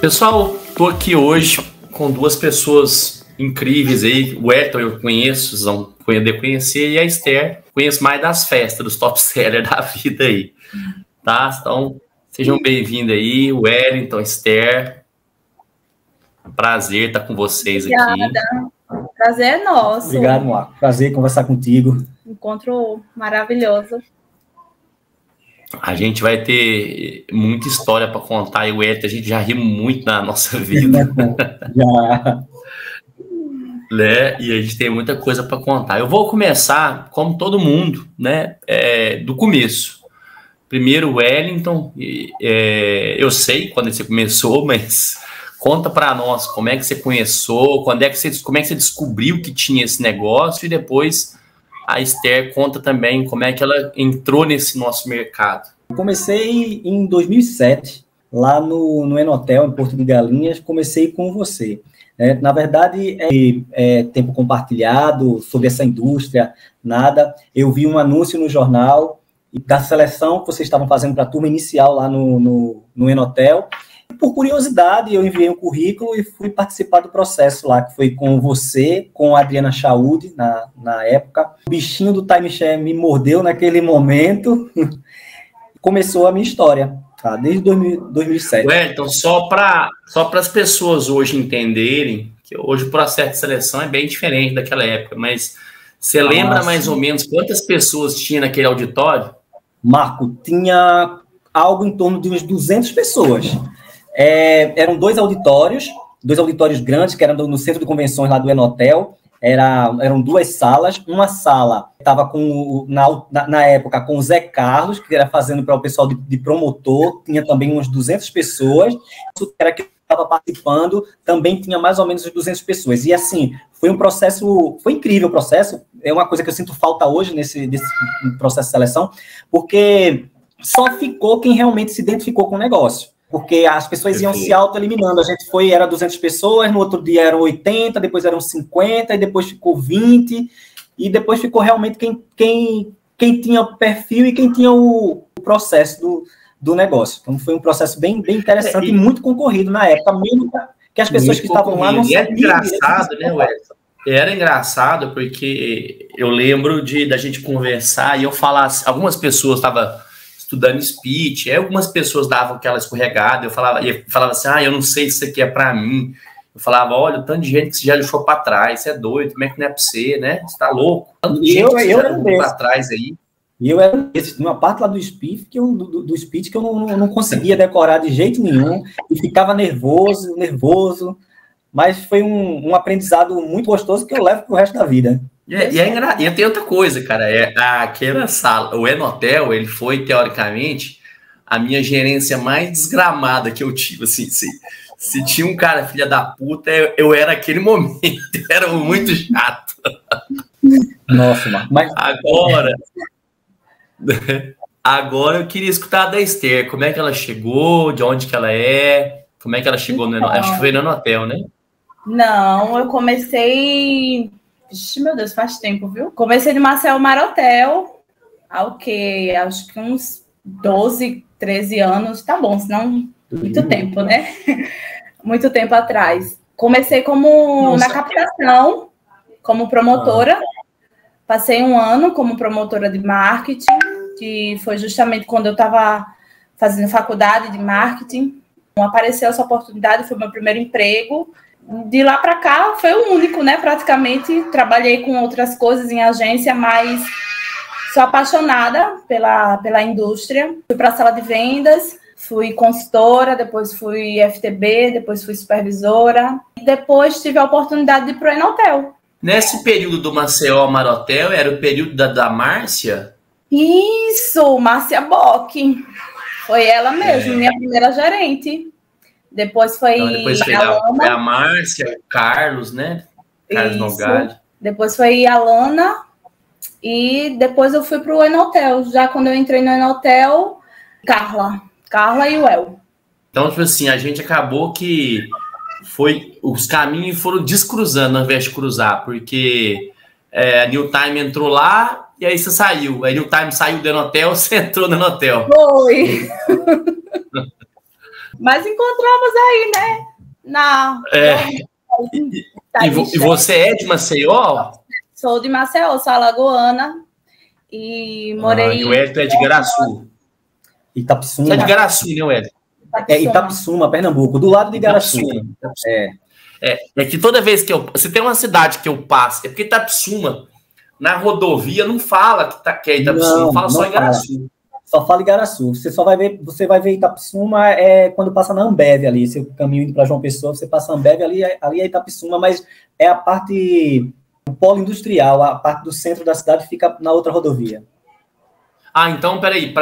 Pessoal, tô aqui hoje com duas pessoas incríveis aí. O Elton eu conheço, vocês vão poder conhecer, e a Esther, conheço mais das festas, dos top sellers da vida aí, tá? Então, sejam bem-vindos aí, o Wellington, a Esther. Prazer estar com vocês aqui. Obrigada. Prazer é nosso. Obrigado, Marco. Prazer conversar contigo. Encontro maravilhoso. A gente vai ter muita história para contar, e o Elton, a gente já ri muito na nossa vida. Já. Né? E a gente tem muita coisa para contar. Eu vou começar, como todo mundo, né, do começo. Primeiro, Wellington, eu sei quando você começou, mas conta para nós como é que você começou, como é que você descobriu que tinha esse negócio, e depois a Esther conta também como é que ela entrou nesse nosso mercado. Eu comecei em 2007, lá no Enotel, em Porto de Galinhas, comecei com você. Na verdade, tempo compartilhado sobre essa indústria, nada. Eu vi um anúncio no jornal da seleção que vocês estavam fazendo para a turma inicial lá no Enotel. Por curiosidade, eu enviei um currículo e fui participar do processo lá, que foi com você, com a Adriana Chaud, na época. O bichinho do timeshare me mordeu naquele momento. Começou a minha história, tá? Desde 2007. Wellington, só para as pessoas hoje entenderem, que hoje o processo de seleção é bem diferente daquela época, mas você lembra mais ou menos quantas pessoas tinha naquele auditório? Marco, tinha algo em torno de umas 200 pessoas. Eram dois auditórios grandes, que eram no centro de convenções lá do Enotel. Eram duas salas. Uma sala estava na época com o Zé Carlos, que era fazendo para o pessoal de promotor, tinha também umas 200 pessoas. Era que estava participando, também tinha mais ou menos 200 pessoas. E assim, foi um processo, foi incrível o processo. É uma coisa que eu sinto falta hoje nesse processo de seleção, porque só ficou quem realmente se identificou com o negócio. Porque as pessoas iam se auto-eliminando. A gente era 200 pessoas, no outro dia eram 80, depois eram 50, e depois ficou 20, e depois ficou realmente quem tinha o perfil e quem tinha o processo do negócio. Então, foi um processo bem interessante e muito concorrido na época, mesmo que as pessoas que estavam lá não sabiam. Era engraçado, né, Wellington? Era engraçado porque eu lembro da gente conversar e eu falar, algumas pessoas estavam estudando speech, aí algumas pessoas davam aquela escorregada, eu falava assim, eu não sei se isso aqui é para mim. Eu falava, olha, o tanto de gente que você já deixou para trás, você é doido, como é que não é para você, né? Você tá louco. Tanto de gente que você já deixou para trás aí. E eu era esse, tinha uma parte lá do speech que eu não conseguia decorar de jeito nenhum, e ficava nervoso, mas foi um aprendizado muito gostoso que eu levo pro resto da vida. E tem outra coisa, cara, aquela sala, o Enotel, ele foi, teoricamente, a minha gerência mais desgramada que eu tive, assim, se tinha um cara filha da puta, eu era aquele momento, era muito chato. Nossa, mano. Mas agora eu queria escutar da Esther, como é que ela chegou, de onde que ela é, como é que ela chegou no Enotel, acho que foi no Enotel, né? Não, eu comecei... Vixe, meu Deus, faz tempo, viu? Comecei de Marcel Marotel, acho que uns 12, 13 anos, tá bom, senão muito tempo, né? Muito tempo atrás. Comecei na captação, como promotora. Passei um ano como promotora de marketing, que foi justamente quando eu estava fazendo faculdade de marketing. Apareceu essa oportunidade, foi meu primeiro emprego. De lá para cá foi o único, né? Praticamente trabalhei com outras coisas em agência, mas sou apaixonada pela indústria. Fui para a sala de vendas, fui consultora, depois fui FTB, depois fui supervisora. E depois tive a oportunidade de ir para o Enotel. Nesse período do Maceió Marotel, era o período da Márcia? Isso, Márcia Bock. Foi ela mesmo, minha primeira gerente. Depois foi a Márcia, o Carlos, né? Carlos Nogali. Depois foi a Lana. E depois eu fui para o Enotel. Já quando eu entrei no Enotel, Carla e o El. Então, tipo assim, a gente acabou que os caminhos foram descruzando ao invés de cruzar, porque a New Time entrou lá e aí você saiu. A New Time saiu do Enotel, você entrou no Enotel. Foi. Mas encontramos aí, né? E você é de Maceió? Sou de Maceió, sou alagoana. E morei... E o Hélio é de Igaraçu. Itapissuma. Você é de Igaraçu, né, Hélio? Itapissuma, Pernambuco, do lado de Igaraçu. É que toda vez que você tem uma cidade que eu passo, é porque Itapissuma, na rodovia, não fala que é Itapissuma, fala só Igaraçu. Só fala Igaraçu. Você vai ver Itapissuma quando passa na Ambev ali, seu caminho indo para João Pessoa, você passa a Ambev, ali é Itapissuma, mas é a parte do polo industrial, a parte do centro da cidade fica na outra rodovia. Então, peraí,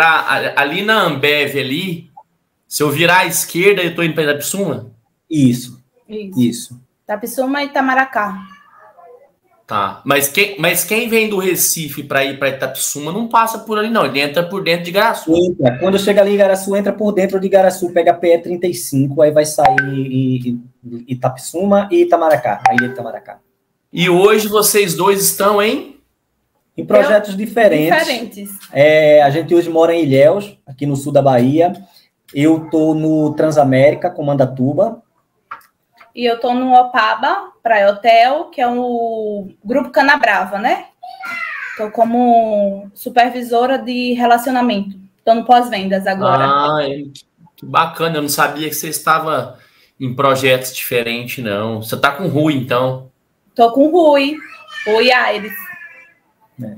ali na Ambev ali, se eu virar à esquerda, eu tô indo para Itapissuma? Isso. Itapissuma e Itamaracá. Tá, mas quem vem do Recife para ir para Itapissuma não passa por ali, não. Ele entra por dentro de Igaraçu. Quando chega ali em Igaraçu, entra por dentro de Igaraçu, pega a PE 35, aí vai sair Itapissuma e Itamaracá, a ilha de Itamaracá. E hoje vocês dois estão em projetos diferentes. A gente hoje mora em Ilhéus, aqui no sul da Bahia. Eu estou no Transamérica, com Mandatuba. E eu estou no Opaba, Praia Hotel, que é o Grupo Canabrava, né? Estou como supervisora de relacionamento. Estou no pós-vendas agora. Que bacana. Eu não sabia que você estava em projetos diferentes, não. Você está com o Rui, então? Estou com o Rui Aires.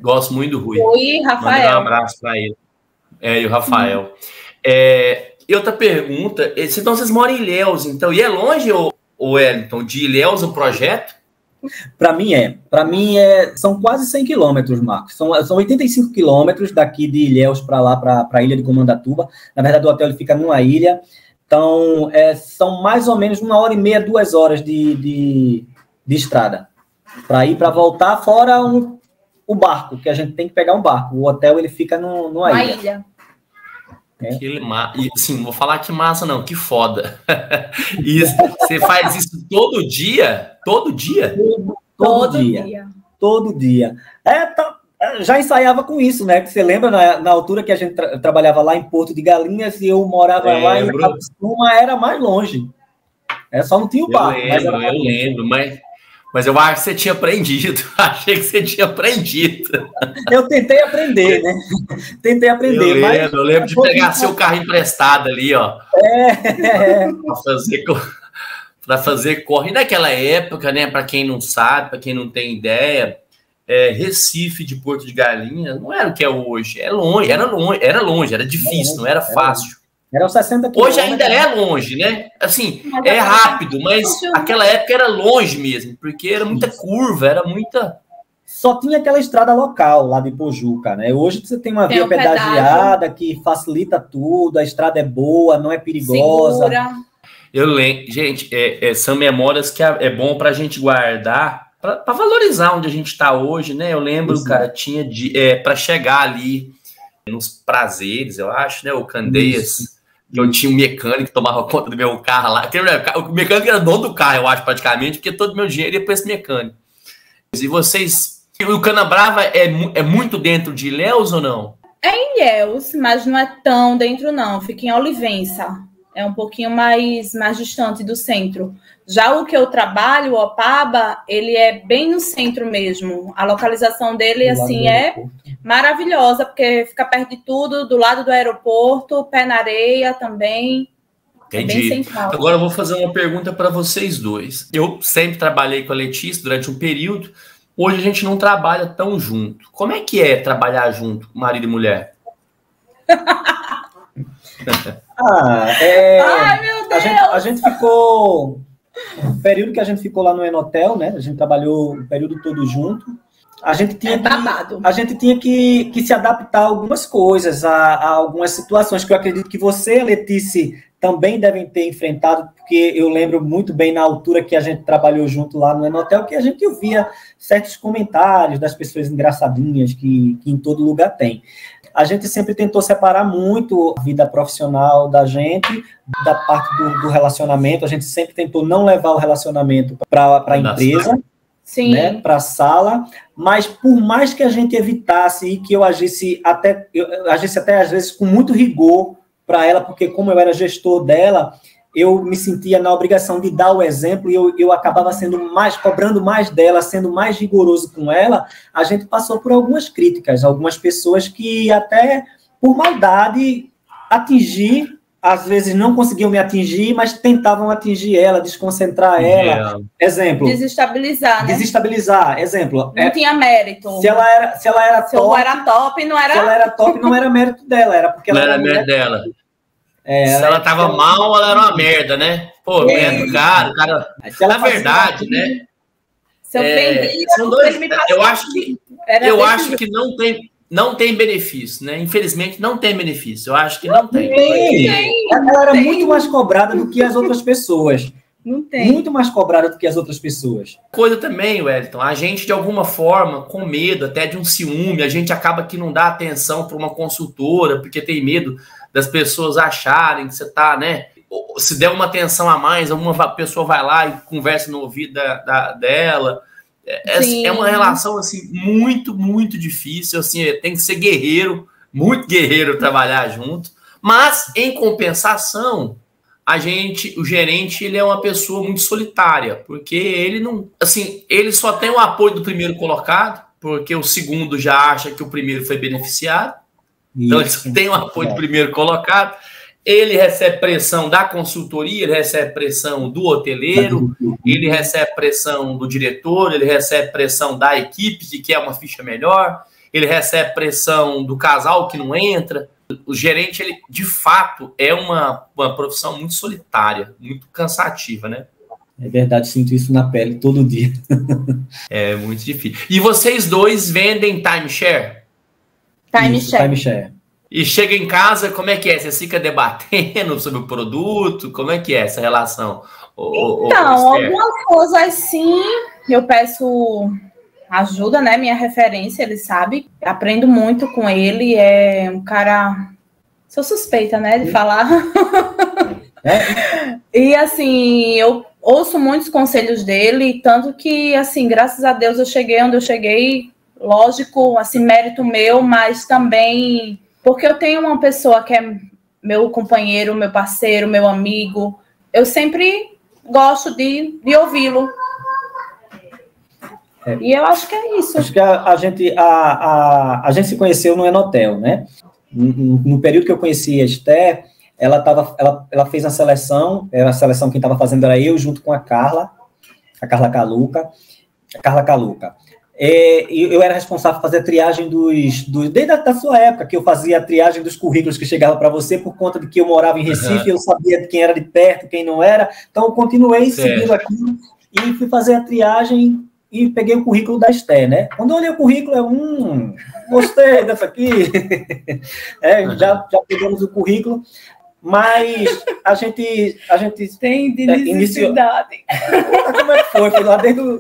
Gosto muito do Rui. Rui e Rafael. Manda um abraço para ele. E o Rafael. E outra pergunta. Então, vocês moram em Ilhéus, então. E é longe, Wellington, de Ilhéus o projeto? Para mim são quase 100 quilômetros, Marcos. São 85 quilômetros daqui de Ilhéus para lá, para a ilha de Comandatuba. Na verdade, o hotel ele fica numa ilha. Então, são mais ou menos 1h30, 2 horas de estrada. Para ir, para voltar, fora o barco, que a gente tem que pegar um barco. O hotel ele fica numa ilha. E assim, não vou falar que massa, não, que foda. Isso, você faz isso todo dia? Todo dia? Todo dia. Já ensaiava com isso, né? Que você lembra na altura que a gente trabalhava lá em Porto de Galinhas e eu morava lá em Itapissuma, era mais longe. Só não tinha o barco. Eu lembro, mas eu acho que você tinha aprendido. Achei que você tinha aprendido. Eu tentei aprender, né? Eu lembro de pegar seu carro emprestado ali, ó. Para fazer corre. E naquela época, né? Para quem não sabe, para quem não tem ideia, Recife de Porto de Galinhas não era o que é hoje. Era longe, era difícil, não era fácil. Era 60 quilômetros. Hoje ainda é longe, né? Assim, é rápido, mas aquela época era longe mesmo, porque era muita curva, era muita... Só tinha aquela estrada local lá de Pojuca, né? Hoje você tem uma via pedagiada que facilita tudo, a estrada é boa, não é perigosa. Segura. Eu lembro, gente, são memórias que é bom pra gente guardar, para valorizar onde a gente tá hoje, né? Eu lembro, cara, tinha para chegar ali nos Prazeres, eu acho, né? O Candeias. Eu tinha um mecânico que tomava conta do meu carro lá. O mecânico era dono do carro, eu acho, praticamente, porque todo o meu dinheiro ia para esse mecânico. E vocês... O Canabrava é muito dentro de Ilhéus ou não? É em Ilhéus, mas não é tão dentro, não. Fica em Olivença. É um pouquinho mais distante do centro. Já o que eu trabalho, o Opaba, ele é bem no centro mesmo. A localização dele, assim, é maravilhosa, porque fica perto de tudo, do lado do aeroporto, pé na areia também. Entendi. É bem central. Agora eu vou fazer uma pergunta para vocês dois. Eu sempre trabalhei com a Letícia durante um período. Hoje a gente não trabalha tão junto. Como é que é trabalhar junto, marido e mulher? Ai, meu Deus! A gente ficou... O período que a gente ficou lá no Enotel, né? A gente trabalhou o período todo junto. A gente tinha que se adaptar a algumas coisas, a algumas situações que eu acredito que você, Letícia, também devem ter enfrentado, porque eu lembro muito bem na altura que a gente trabalhou junto lá no Enotel, que a gente ouvia certos comentários das pessoas engraçadinhas que em todo lugar tem. A gente sempre tentou separar muito a vida profissional da gente, da parte do relacionamento. A gente sempre tentou não levar o relacionamento para a empresa, né, para a sala, mas por mais que a gente evitasse e que eu agisse até às vezes com muito rigor para ela, porque como eu era gestor dela, eu me sentia na obrigação de dar o exemplo e eu acabava cobrando mais dela, sendo mais rigoroso com ela. A gente passou por algumas críticas, algumas pessoas que até por maldade atingir, às vezes não conseguiam me atingir, mas tentavam atingir ela, desconcentrar ela. Exemplo. Desestabilizar, né? Desestabilizar, exemplo. Não tinha mérito. Se ela era top, eu era top, não era... Se ela era top, não era mérito dela, era porque ela não era mérito dela. Se ela tava ela... mal, ela era uma merda, né? Pô, do cara. Na verdade, né? Se eu são dois, eu acho que não tem benefício, né? Infelizmente, não tem benefício. Eu acho que não tem. Ela era muito mais cobrada do que as outras pessoas. Não tem. Muito mais cobrada do que as outras pessoas. Coisa também, Wellington, a gente, de alguma forma, com medo até de um ciúme, a gente acaba que não dá atenção para uma consultora, porque tem medo das pessoas acharem que você está, né? Se der uma atenção a mais, alguma pessoa vai lá e conversa no ouvido dela. É uma relação, assim, muito, muito difícil, assim, tem que ser guerreiro, muito guerreiro trabalhar junto, mas, em compensação, o gerente, ele é uma pessoa muito solitária, porque ele não, assim, ele só tem o apoio do primeiro colocado, porque o segundo já acha que o primeiro foi beneficiado, então ele só tem o apoio do primeiro colocado. Ele recebe pressão da consultoria, ele recebe pressão do hoteleiro, ele recebe pressão do diretor, ele recebe pressão da equipe que quer uma ficha melhor, ele recebe pressão do casal que não entra. O gerente, ele de fato é uma profissão muito solitária, muito cansativa, né? É verdade, sinto isso na pele todo dia. É muito difícil. E vocês dois vendem timeshare? Timeshare. E chega em casa, como é que é? Você fica debatendo sobre o produto? Como é que é essa relação? Então, algumas coisas sim, eu peço ajuda, né? Minha referência, ele sabe. Aprendo muito com ele, é um cara... Sou suspeita, né, de falar. E, assim, eu ouço muitos conselhos dele, tanto que, assim, graças a Deus eu cheguei onde eu cheguei, lógico, assim, mérito meu, mas também... Porque eu tenho uma pessoa que é meu companheiro, meu parceiro, meu amigo. Eu sempre gosto de ouvi-lo. E eu acho que é isso. Acho que a gente se conheceu no Enotel, né? No período que eu conheci a Esther, ela fez a seleção, a seleção quem estava fazendo era eu, junto com a Carla Caluca. Eu era responsável por fazer a triagem desde a sua época, que eu fazia a triagem dos currículos que chegavam para você, por conta de que eu morava em Recife, eu sabia quem era de perto, quem não era, então eu continuei seguindo aquilo e fui fazer a triagem e peguei o currículo da Esther, né? Quando eu olhei o currículo, gostei dessa aqui, já pegamos o currículo, mas a gente tem de necessidade. Como é que foi? Foi lá desde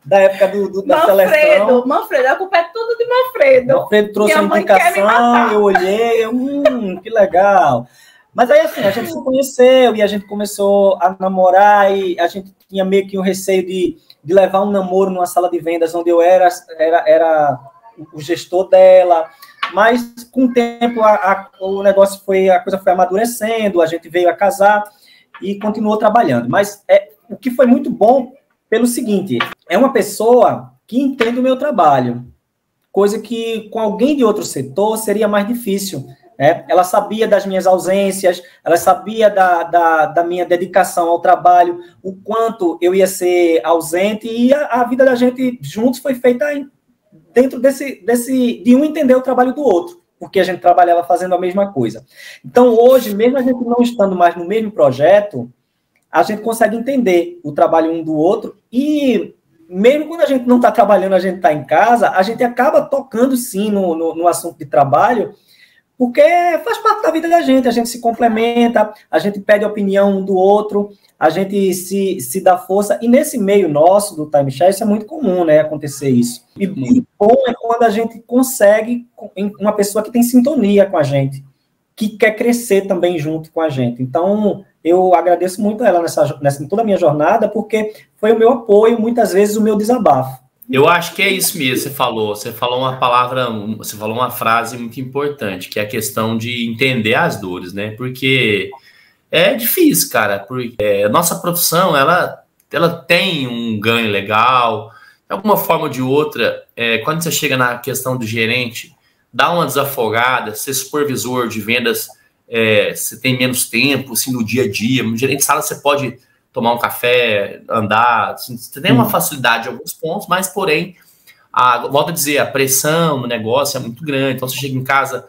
da época da seleção. Manfredo, a culpa é tudo de Manfredo. Manfredo trouxe a indicação, eu olhei, que legal. Mas aí, assim, a gente se conheceu e a gente começou a namorar e a gente tinha meio que um receio de levar um namoro numa sala de vendas onde eu era o gestor dela. Mas, com o tempo, a coisa foi amadurecendo, a gente veio a casar e continuou trabalhando. Mas o que foi muito bom pelo seguinte, é uma pessoa que entende o meu trabalho, coisa que com alguém de outro setor seria mais difícil. Ela sabia das minhas ausências, ela sabia da minha dedicação ao trabalho, o quanto eu ia ser ausente, e a vida da gente juntos foi feita dentro de um entender o trabalho do outro, porque a gente trabalhava fazendo a mesma coisa. Então, hoje, mesmo a gente não estando mais no mesmo projeto, a gente consegue entender o trabalho um do outro e, mesmo quando a gente não está trabalhando, a gente está em casa, a gente acaba tocando, sim, no assunto de trabalho, porque faz parte da vida da gente, a gente se complementa, a gente pede a opinião um do outro, a gente se dá força, e nesse meio nosso do timeshare, isso é muito comum, né, acontecer isso. E bom é quando a gente consegue uma pessoa que tem sintonia com a gente, que quer crescer também junto com a gente. Então, eu agradeço muito a ela em toda a minha jornada, porque foi o meu apoio, muitas vezes o meu desabafo. Eu acho que é isso mesmo, você falou uma palavra, você falou uma frase muito importante, que é a questão de entender as dores, né? Porque é difícil, cara, porque a nossa profissão, ela tem um ganho legal, de alguma forma ou de outra, quando você chega na questão do gerente, dá uma desafogada, ser supervisor de vendas, você tem menos tempo, assim, no dia a dia, no gerente de sala você pode tomar um café, andar, assim, você tem uma facilidade em alguns pontos, mas, porém, volto a dizer, a pressão no negócio é muito grande, então você chega em casa,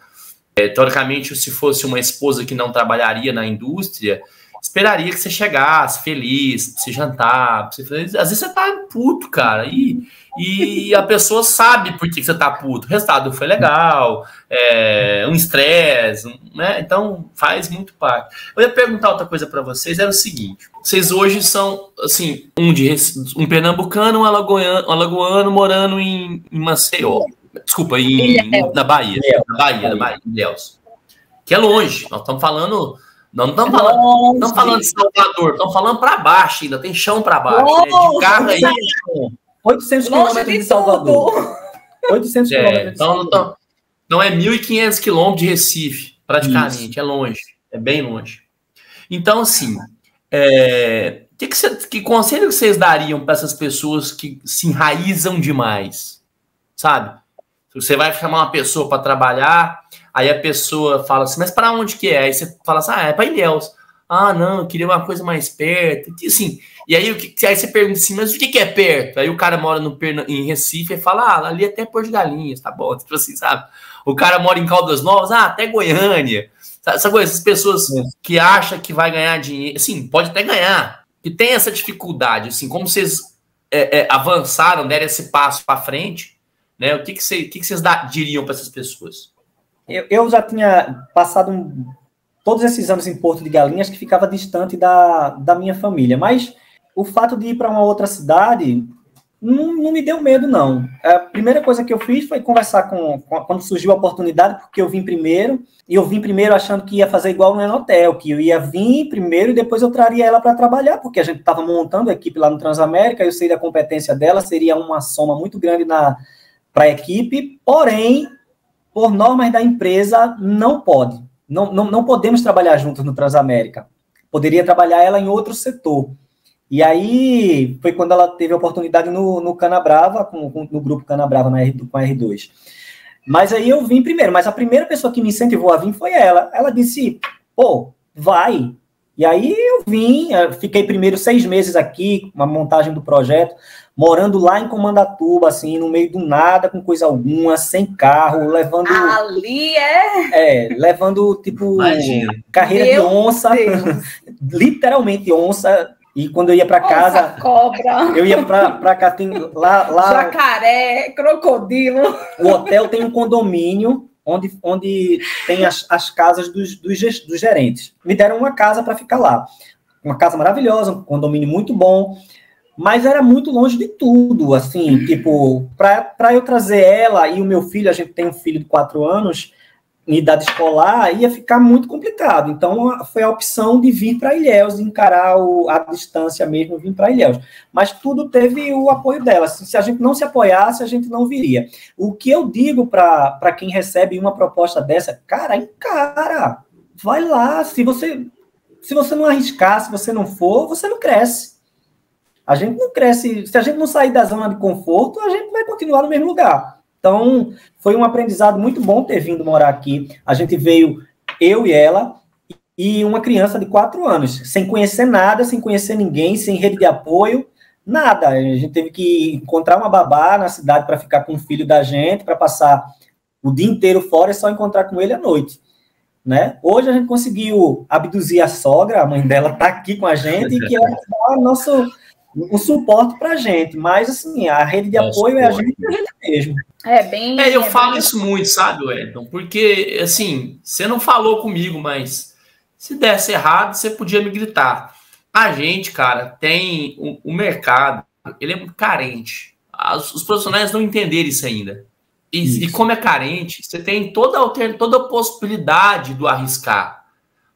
teoricamente, se fosse uma esposa que não trabalharia na indústria, esperaria que você chegasse feliz, pra você jantar, às vezes você tá puto, cara, e a pessoa sabe por que você tá puto, o resultado foi legal, um estresse, né? Então faz muito parte. Eu ia perguntar outra coisa para vocês, era o seguinte, vocês hoje são, assim, um pernambucano, um alagoano morando em Maceió, desculpa, na Bahia, em Ilhéus, que é longe, nós estamos falando... Não estamos falando de Salvador, estamos falando para baixo ainda, tem chão para baixo. Né? De carro aí. 800 quilômetros de Salvador. 800 quilômetros. Então é 1.500 quilômetros de Recife, praticamente. Isso. É longe, é bem longe. Então, assim, que conselho que vocês dariam para essas pessoas que se enraizam demais? Sabe? Você vai chamar uma pessoa para trabalhar, aí a pessoa fala assim, mas para onde que é? Aí você fala assim, é para Ilhéus. Ah, não, eu queria uma coisa mais perto. E, assim, e aí você pergunta assim, mas o que é perto? Aí o cara mora em Recife e fala, ali até Porto de Galinhas, tá bom? Tipo assim, sabe? O cara mora em Caldas Novas, até Goiânia. Essa coisa, essas pessoas que acham que vai ganhar dinheiro, assim, pode até ganhar, que tem essa dificuldade, assim, como vocês avançaram, deram esse passo para frente, né? O que vocês diriam para essas pessoas? Eu já tinha passado todos esses anos em Porto de Galinhas, que ficava distante da minha família, mas o fato de ir para uma outra cidade não me deu medo, não. A primeira coisa que eu fiz foi conversar quando surgiu a oportunidade, porque eu vim primeiro, e eu vim primeiro achando que ia fazer igual no Enotel, que eu ia vir primeiro e depois eu traria ela para trabalhar, porque a gente estava montando a equipe lá no Transamérica, eu sei da competência dela, seria uma soma muito grande para a equipe, porém, por normas da empresa, não pode. Não podemos trabalhar juntos no Transamérica. Poderia trabalhar ela em outro setor. E aí, foi quando ela teve a oportunidade no Canabrava, no grupo Canabrava, com a R2. Mas aí eu vim primeiro. Mas a primeira pessoa que me incentivou a vir foi ela. Ela disse, pô, vai. E aí eu vim, fiquei primeiro 6 meses aqui, uma montagem do projeto, morando lá em Comandatuba, assim, no meio do nada, com coisa alguma, sem carro, levando... Ali levando, tipo, imagina, carreira de onça, literalmente onça, e quando eu ia para casa... cobra. Eu ia para cá, tem lá... Jacaré, crocodilo. O hotel tem um condomínio, onde tem as casas dos gerentes. Me deram uma casa para ficar lá. Uma casa maravilhosa, um condomínio muito bom, mas era muito longe de tudo, assim, tipo, para eu trazer ela e o meu filho, a gente tem um filho de 4 anos, em idade escolar, ia ficar muito complicado. Então, foi a opção de vir para Ilhéus, encarar a distância mesmo, vir para Ilhéus. Mas tudo teve o apoio dela. Se a gente não se apoiasse, a gente não viria. O que eu digo para quem recebe uma proposta dessa, cara, encara, vai lá. Se você não arriscar, se você não for, você não cresce. A gente não cresce, se a gente não sair da zona de conforto, a gente vai continuar no mesmo lugar. Então, foi um aprendizado muito bom ter vindo morar aqui. A gente veio, eu e ela, e uma criança de 4 anos, sem conhecer nada, sem conhecer ninguém, sem rede de apoio, nada. A gente teve que encontrar uma babá na cidade para ficar com o filho da gente, para passar o dia inteiro fora e só encontrar com ele à noite. Né? Hoje a gente conseguiu abduzir a sogra, a mãe dela está aqui com a gente, e que ela dá um suporte para a gente, mas assim, a rede de apoio é a gente mesmo. Eu falo isso muito, sabe, Wellington? Porque, assim, você não falou comigo, mas se desse errado, você podia me gritar. A gente, cara, tem o mercado, ele é muito carente. Os profissionais não entenderam isso ainda. E como é carente, você tem toda a possibilidade do arriscar.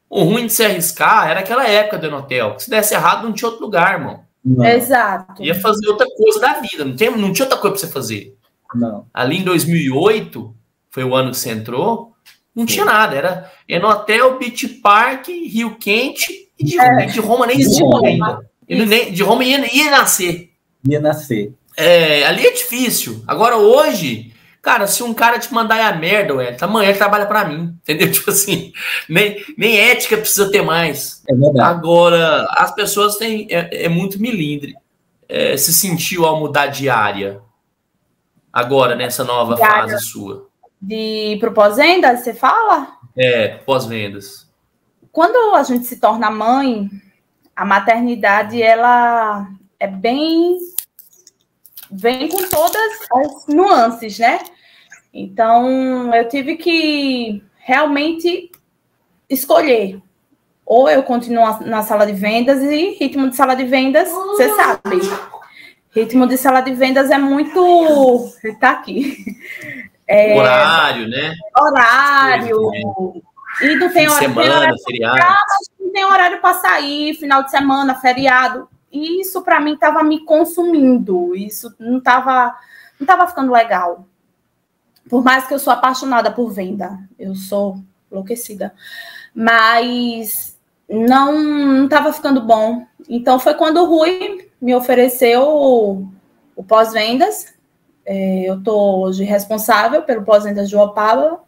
O ruim de se arriscar era aquela época do Enotel. Se desse errado, não tinha outro lugar, irmão. Não. Exato. Ia fazer outra coisa da vida, não tinha outra coisa para você fazer. Não. Ali em 2008, foi o ano que você entrou, não tinha nada, era no hotel, Beach Park, Rio Quente, e de Roma nem existia ainda. De Roma ia nascer. Ia nascer. Ali é difícil. Agora, hoje, cara, se um cara te mandar a merda, amanhã ele trabalha pra mim, entendeu? Tipo assim, nem ética precisa ter mais. É verdade. Agora, as pessoas têm, muito milindre. Se sentiu ao mudar de área, agora, nessa nova fase sua. Pro pós-vendas, você fala? Pós-vendas. Quando a gente se torna mãe, a maternidade, ela vem com todas as nuances, né? Então, eu tive que realmente escolher. Ou eu continuo na sala de vendas, e ritmo de sala de vendas, você sabe. Ritmo de sala de vendas é muito... Ele tá aqui. Horário, né? Horário. E não tem horário. Semana, feriado. Não tem horário para sair, final de semana, feriado. E isso, para mim, estava me consumindo. Isso não estava ficando legal. Por mais que eu sou apaixonada por venda. Eu sou enlouquecida. Mas não estava ficando bom. Então, foi quando o Rui me ofereceu o pós-vendas. Eu estou hoje responsável pelo pós-vendas de Opava.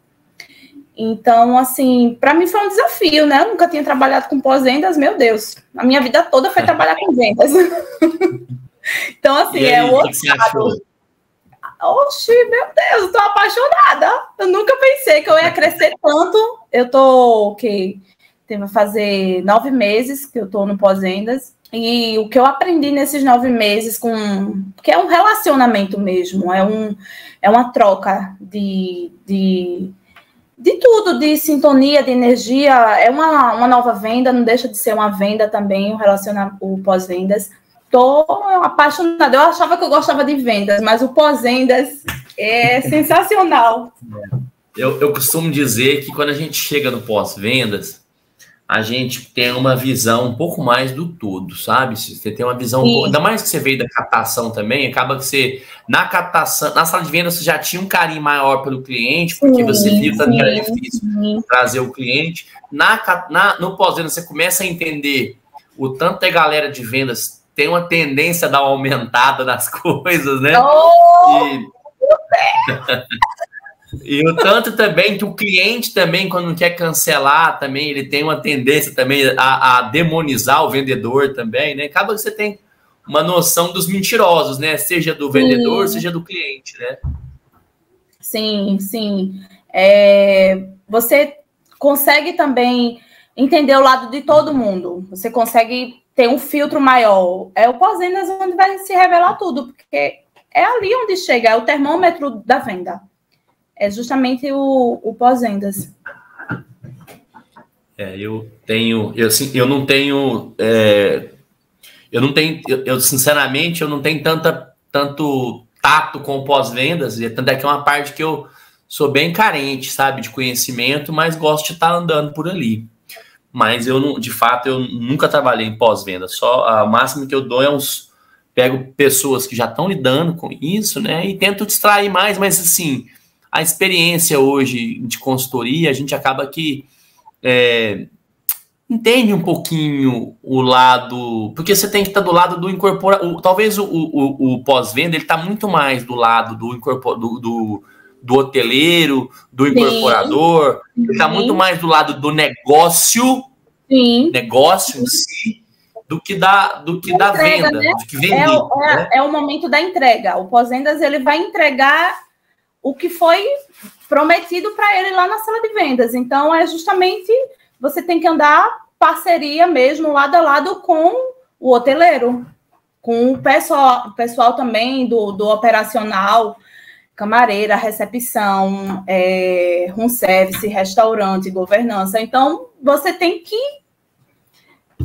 Então, assim, para mim foi um desafio, né? Eu nunca tinha trabalhado com pós-vendas, meu Deus. A minha vida toda foi trabalhar com vendas. Então, assim, e aí, o outro lado. Oxi, meu Deus, eu tô apaixonada. Eu nunca pensei que eu ia crescer tanto. Eu tô, vai fazer 9 meses que eu tô no pós-vendas. E o que eu aprendi nesses 9 meses, que é um relacionamento mesmo, é uma troca de tudo, de sintonia, de energia. É uma nova venda, não deixa de ser uma venda também, o pós-vendas. Tô apaixonada. Eu achava que eu gostava de vendas, mas o pós-vendas é sensacional. Eu costumo dizer que quando a gente chega no pós-vendas, a gente tem uma visão um pouco mais do todo, sabe? Você tem uma visão um pouco, ainda mais que você veio da captação também, acaba que você, na captação, na sala de vendas, você já tinha um carinho maior pelo cliente, porque você viu também que era difícil trazer o cliente. No pós-vendas, você começa a entender o tanto que a galera de vendas tem uma tendência a dar uma aumentada nas coisas, né? E o tanto também que o cliente também, quando quer cancelar, também ele tem uma tendência também a demonizar o vendedor também, né? Acaba que você tem uma noção dos mentirosos, né? Seja do vendedor, seja do cliente, né? Sim. Você consegue também entender o lado de todo mundo. Você consegue ter um filtro maior. É o pós-vendas onde vai se revelar tudo, porque é ali onde chega, é o termômetro da venda. É justamente o pós-vendas. Sinceramente, eu não tenho tanto tato com pós-vendas, e tanto é que é uma parte que eu sou bem carente, sabe, de conhecimento, mas gosto de estar andando por ali. Mas eu nunca trabalhei em pós-venda, só o máximo que eu dou pego pessoas que já estão lidando com isso, né, e tento distrair mais, mas assim, a experiência hoje de consultoria, a gente acaba que entende um pouquinho o lado, porque você tem que estar do lado do incorporador, talvez o pós-venda, ele está muito mais do lado do hoteleiro, do incorporador, ele está muito mais do lado do negócio em si, do que da venda, né? Do que vender. É o momento da entrega. O pós-vendas, ele vai entregar o que foi prometido para ele lá na sala de vendas. Então, justamente, você tem que andar parceria mesmo, lado a lado com o hoteleiro, com o pessoal também do operacional, camareira, recepção, room service, restaurante, governança. Então, você tem que...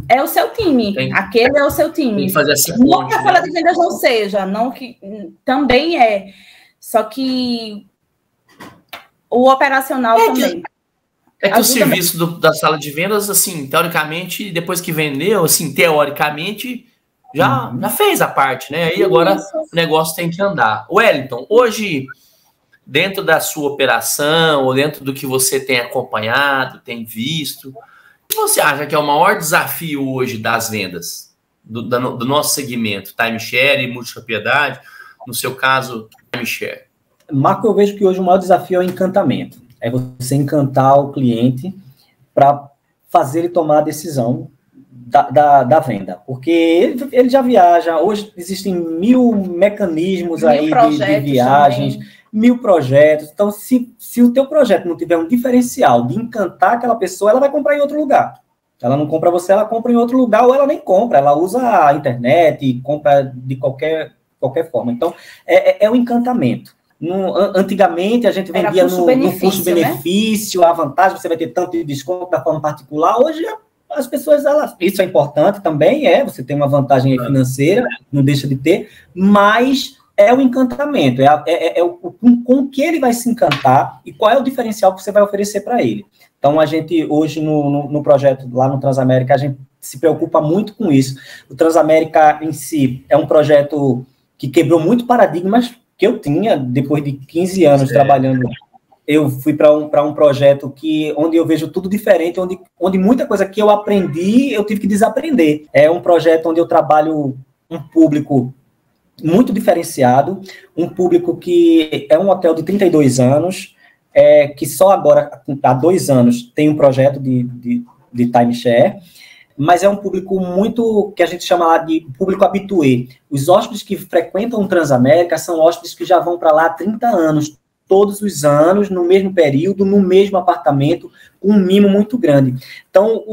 É o seu time. Aquele é o seu time. Tem que fazer essa ponte, não que a sala de vendas não seja, não que também é. Só que o operacional também. O serviço da sala de vendas, assim, teoricamente, depois que vendeu, assim, teoricamente, já fez a parte, né? Aí agora o negócio tem que andar. Wellington, hoje, dentro da sua operação, ou dentro do que você tem acompanhado, tem visto, o que você acha que é o maior desafio hoje das vendas do nosso segmento, timeshare e multipropriedade, no seu caso, timeshare? Marco, eu vejo que hoje o maior desafio é o encantamento. É você encantar o cliente para fazer ele tomar a decisão da venda. Porque ele já viaja, hoje existem 1000 mecanismos aí de viagens, também. 1000 projetos. Então, se o teu projeto não tiver um diferencial de encantar aquela pessoa, ela vai comprar em outro lugar. Ela não compra você, ela compra em outro lugar, ou ela nem compra, ela usa a internet, compra de qualquer forma. Então, é o encantamento. Antigamente, a gente vendia no custo-benefício, né? A vantagem, você vai ter tanto de desconto da forma particular. Hoje, as pessoas, isso é importante também, você tem uma vantagem financeira, não deixa de ter, mas é o encantamento, com que ele vai se encantar e qual é o diferencial que você vai oferecer para ele. Então, a gente, hoje, no projeto lá no Transamérica, a gente se preocupa muito com isso. O Transamérica, em si, é um projeto que quebrou muito paradigmas que eu tinha, depois de 15 anos trabalhando. Eu fui para um projeto onde eu vejo tudo diferente, onde muita coisa que eu aprendi, eu tive que desaprender. É um projeto onde eu trabalho um público muito diferenciado, um público que é um hotel de 32 anos, que só agora, há 2 anos, tem um projeto de timeshare, mas é um público muito, que a gente chama lá de público habitué. Os hóspedes que frequentam o Transamérica são hóspedes que já vão para lá há 30 anos, todos os anos, no mesmo período, no mesmo apartamento, com um mimo muito grande. Então,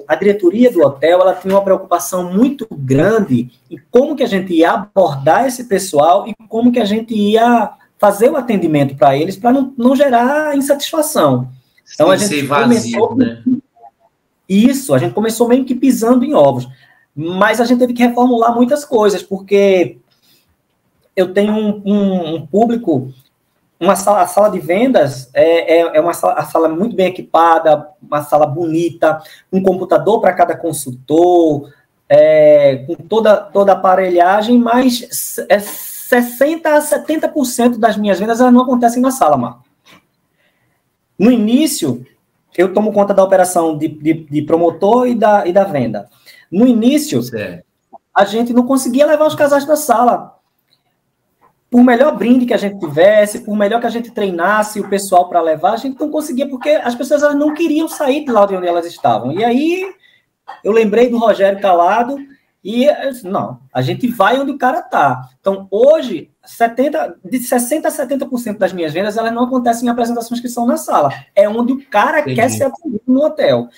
a diretoria do hotel, ela tinha uma preocupação muito grande em como que a gente ia abordar esse pessoal e como que a gente ia fazer o atendimento para eles, para não gerar insatisfação. Então, a gente começou... Né? Isso, a gente começou meio que pisando em ovos, mas a gente teve que reformular muitas coisas, porque eu tenho um público, a sala de vendas a sala muito bem equipada, uma sala bonita, um computador para cada consultor, com toda a aparelhagem, mas 60% a 70% das minhas vendas elas não acontecem na sala, Marco. No início, eu tomo conta da operação de promotor e da venda. No início, a gente não conseguia levar os casais da sala. Por melhor brinde que a gente tivesse, por melhor que a gente treinasse o pessoal para levar, a gente não conseguia, porque as pessoas elas não queriam sair de lá de onde elas estavam. E aí, eu lembrei do Rogério Calado, e não, a gente vai onde o cara está. Então, hoje, de 60% a 70% das minhas vendas, elas não acontecem em apresentações que são na sala. É onde o cara quer ser atendido no hotel.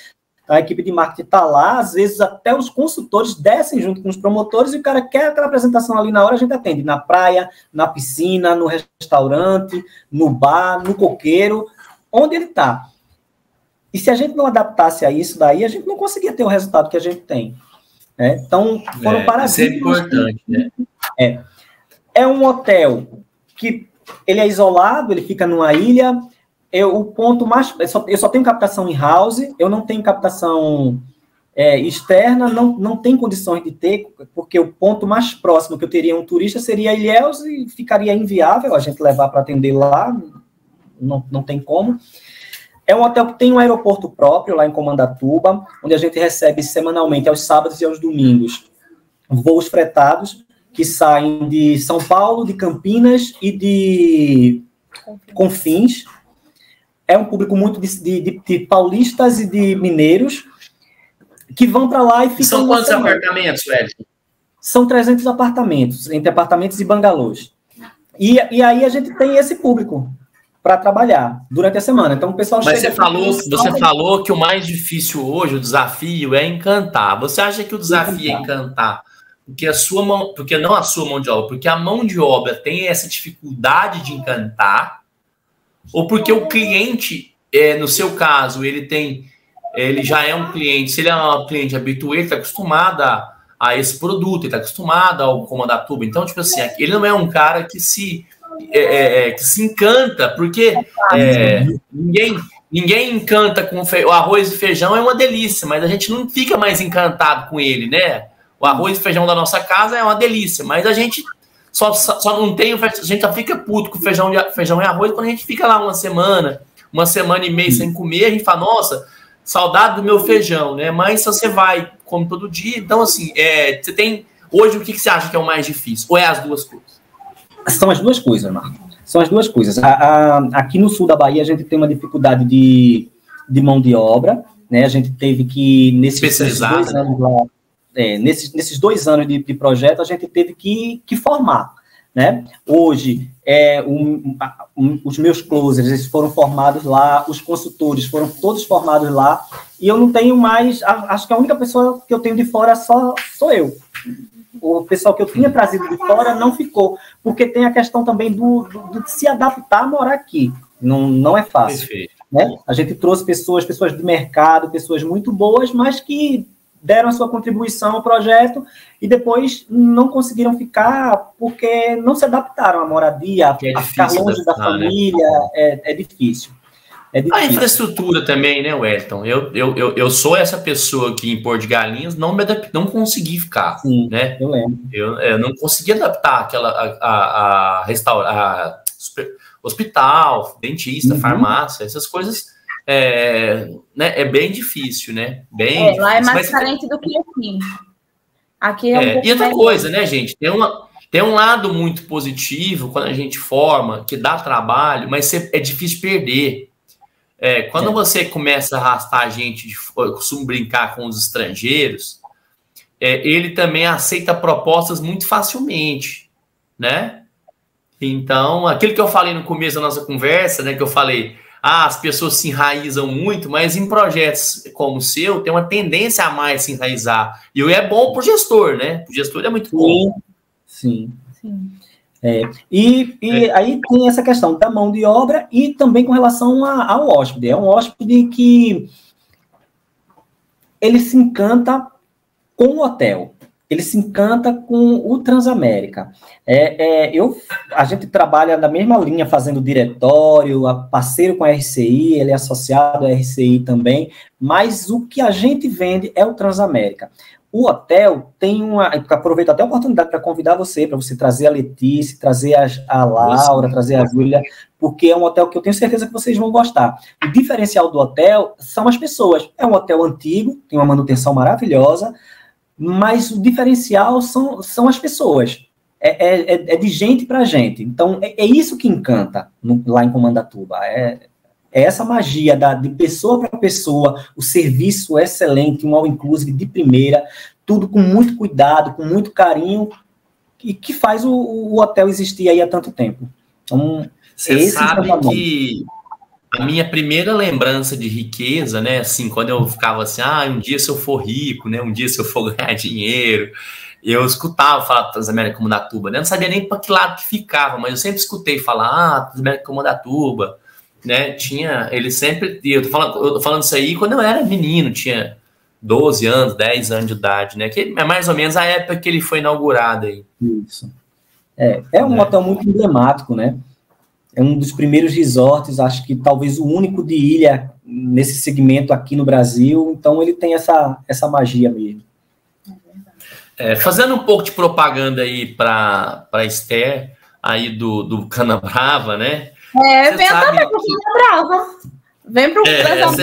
A equipe de marketing está lá, às vezes até os consultores descem junto com os promotores e o cara quer aquela apresentação ali na hora, a gente atende na praia, na piscina, no restaurante, no bar, no coqueiro, onde ele está. E se a gente não adaptasse a isso daí, a gente não conseguia ter o resultado que a gente tem. Né? Então, foram paradigmas. Isso é importante, né? É um hotel que ele é isolado, ele fica numa ilha. O ponto mais... Eu só tenho captação in-house, eu não tenho captação externa, não tem condições de ter, porque o ponto mais próximo que eu teria um turista seria Ilhéus e ficaria inviável a gente levar para atender lá, não tem como. É um hotel que tem um aeroporto próprio lá em Comandatuba, onde a gente recebe semanalmente, aos sábados e aos domingos, voos fretados que saem de São Paulo, de Campinas e de Confins. É um público muito de paulistas e de mineiros que vão para lá e ficam... São quantos apartamentos, Wellington? São 300 apartamentos, entre apartamentos e bangalôs. E aí a gente tem esse público para trabalhar durante a semana. Então o pessoal chega... Mas você falou que o mais difícil hoje, o desafio, é encantar. Você acha que o desafio é encantar? Porque não a sua mão de obra, porque a mão de obra tem essa dificuldade de encantar, ou porque o cliente, no seu caso, ele já é um cliente, se ele é um cliente habitual, ele está acostumado a esse produto, ele está acostumado ao Comandatuba. Então, tipo assim, ele não é um cara que se encanta, porque ninguém encanta com o arroz e feijão, é uma delícia, mas a gente não fica mais encantado com ele, né? O arroz e feijão da nossa casa é uma delícia, mas a gente só não tem, a gente só fica puto com feijão e arroz quando a gente fica lá uma semana e meia sem comer, a gente fala, nossa, saudade do meu feijão, né? Mas se você vai, come todo dia, então assim, você tem, hoje o que você acha que é o mais difícil? Ou é as duas coisas? São as duas coisas, Marco. São as duas coisas. Aqui no sul da Bahia a gente tem uma dificuldade de mão de obra, né? A gente teve que, nesses 2 anos lá, nesses 2 anos de projeto, a gente teve que formar, né? Hoje, os meus closers, eles foram formados lá, os consultores foram todos formados lá, e eu não tenho mais, acho que a única pessoa que eu tenho de fora sou eu. O pessoal que eu tinha trazido de fora não ficou, porque tem a questão também do se adaptar a morar aqui. Não é fácil. Perfeito. Né? A gente trouxe pessoas de mercado, pessoas muito boas, mas que deram a sua contribuição ao projeto e depois não conseguiram ficar porque não se adaptaram à moradia, a ficar longe da família, né? É difícil. A infraestrutura também, né, Wellington? Eu sou essa pessoa que em Porto de Galinhas não consegui ficar. Sim, né? Eu lembro. Eu não consegui adaptar hospital, dentista, farmácia, essas coisas. Né, é bem difícil, né? Bem lá difícil, é mais carente do que aqui. Aqui e outra coisa, né, gente? Tem um lado muito positivo quando a gente forma, que dá trabalho, mas é difícil perder. Quando você começa a arrastar a gente, eu costumo brincar com os estrangeiros, ele também aceita propostas muito facilmente, né? Então, aquilo que eu falei no começo da nossa conversa, né, que eu falei, as pessoas se enraizam muito, mas em projetos como o seu, tem uma tendência a mais se enraizar. E é bom para o gestor, né? O gestor é muito bom. Sim. E aí tem essa questão da mão de obra e também com relação ao hóspede. É um hóspede que ele se encanta com o hotel. Ele se encanta com o Transamérica. A gente trabalha na mesma linha, fazendo diretório, parceiro com a RCI, ele é associado à RCI também, mas o que a gente vende é o Transamérica. O hotel tem aproveito até a oportunidade para convidar você, para você trazer a Letícia, trazer a Laura, trazer a Júlia, porque é um hotel que eu tenho certeza que vocês vão gostar. O diferencial do hotel são as pessoas. É um hotel antigo, tem uma manutenção maravilhosa, mas o diferencial são as pessoas. É de gente para gente. Então, é isso que encanta lá em Comandatuba. É essa magia de pessoa para pessoa, o serviço excelente, um all-inclusive de primeira, tudo com muito cuidado, com muito carinho, e que faz o hotel existir aí há tanto tempo. Então, você sabe que a minha primeira lembrança de riqueza, né, assim, quando eu ficava assim, um dia se eu for rico, né, um dia se eu for ganhar dinheiro, eu escutava falar do Transamérica Comandatuba, né, eu não sabia nem para que lado que ficava, mas eu sempre escutei falar, Transamérica Comandatuba, né, ele sempre, eu tô falando isso aí quando eu era menino, tinha 12 anos, 10 anos de idade, né, que é mais ou menos a época que ele foi inaugurado aí. Isso. É um hotel muito emblemático, né? É um dos primeiros resorts, acho que talvez o único de ilha nesse segmento aqui no Brasil, então ele tem essa magia mesmo. Fazendo um pouco de propaganda aí para a Esther, aí do Canabrava, né? Vem também pro Canabrava. Vem pro Canabrava.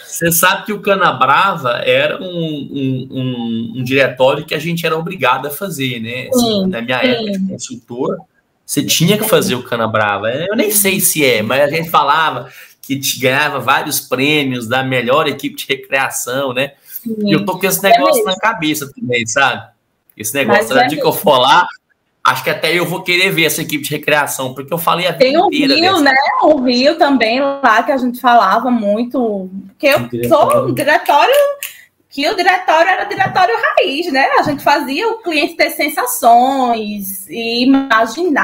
Você sabe que o Canabrava era um diretório que a gente era obrigado a fazer, né? Assim, na minha época de consultor, você tinha que fazer o Canabrava. Eu nem sei se mas a gente falava que ganhava vários prêmios da melhor equipe de recreação, né? Sim. E eu tô com esse negócio na cabeça também, sabe? Esse negócio, no dia que eu for lá, acho que até eu vou querer ver essa equipe de recreação, porque eu falei a vida inteira. Tem o Rio, né? O Rio também, lá que a gente falava muito, porque eu sou um diretório, que o diretório era diretório raiz, né? A gente fazia o cliente ter sensações e imagine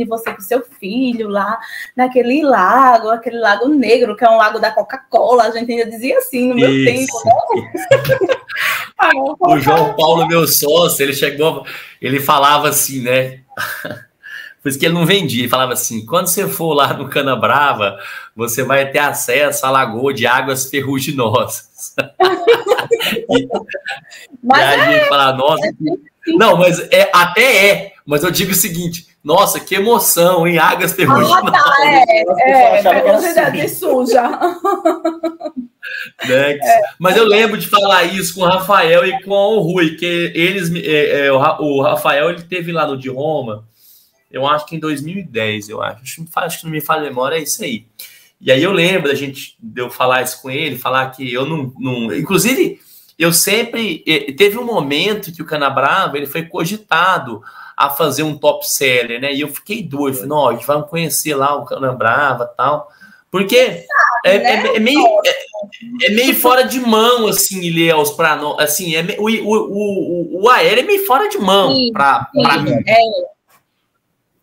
você com seu filho lá naquele lago, aquele lago negro, que é um lago da Coca-Cola, a gente ainda dizia assim no meu tempo, né? O João Paulo, meu sócio, ele falava assim, né? Por isso que ele não vendia. Ele falava assim, quando você for lá no Canabrava, você vai ter acesso à lagoa de águas ferruginosas. Mas e aí a gente falava, nossa... Não, mas até é. Mas eu digo o seguinte, nossa, que emoção, hein? Águas ferruginosas. Ferruginosa suja. Né? Mas eu lembro de falar isso com o Rafael e com o Rui, que eles, o Rafael ele teve lá no de Roma, eu acho que em 2010, eu acho que não me falha a memória, é isso aí. E aí eu lembro de eu falar isso com ele, falar que eu não inclusive, eu sempre, teve um momento que o Canabrava, ele foi cogitado a fazer um top seller, né? E eu fiquei doido, falei, não, a gente vai conhecer lá o Canabrava e tal, porque é meio fora de mão, assim, Ilhéus, para nós, assim, o aéreo é meio fora de mão para mim.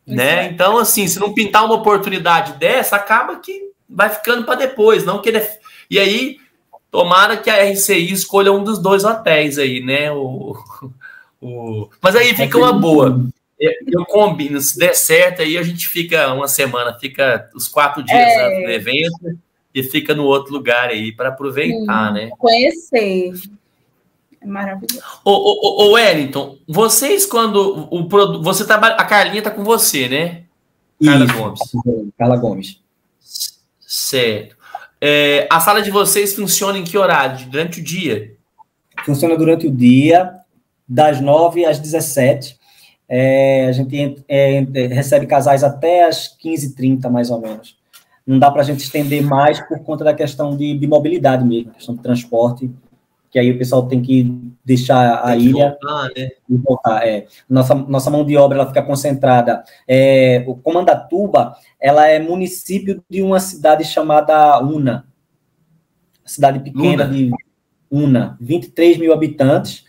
Né? Então, assim, se não pintar uma oportunidade dessa, acaba que vai ficando para depois, não que E aí, tomara que a RCI escolha um dos 2 hotéis aí, né? Mas aí fica uma boa. Eu combino, se der certo, aí a gente fica uma semana, fica os 4 dias antes do evento e fica no outro lugar aí para aproveitar, né? Conhecer. É maravilhoso. Ô Wellington, vocês quando você trabalha, a Carlinha tá com você, né? Carla Gomes. Carla Gomes. Certo. A sala de vocês funciona em que horário? Durante o dia? Funciona durante o dia, das 9 às 17. A gente recebe casais até às 15h30, mais ou menos. Não dá para a gente estender mais por conta da questão de mobilidade mesmo, questão de transporte, que aí o pessoal tem que deixar a ilha voltar, né? E voltar. Nossa mão de obra ela fica concentrada. O Comandatuba, ela é município de uma cidade chamada Una, cidade pequena de Una, 23 mil habitantes.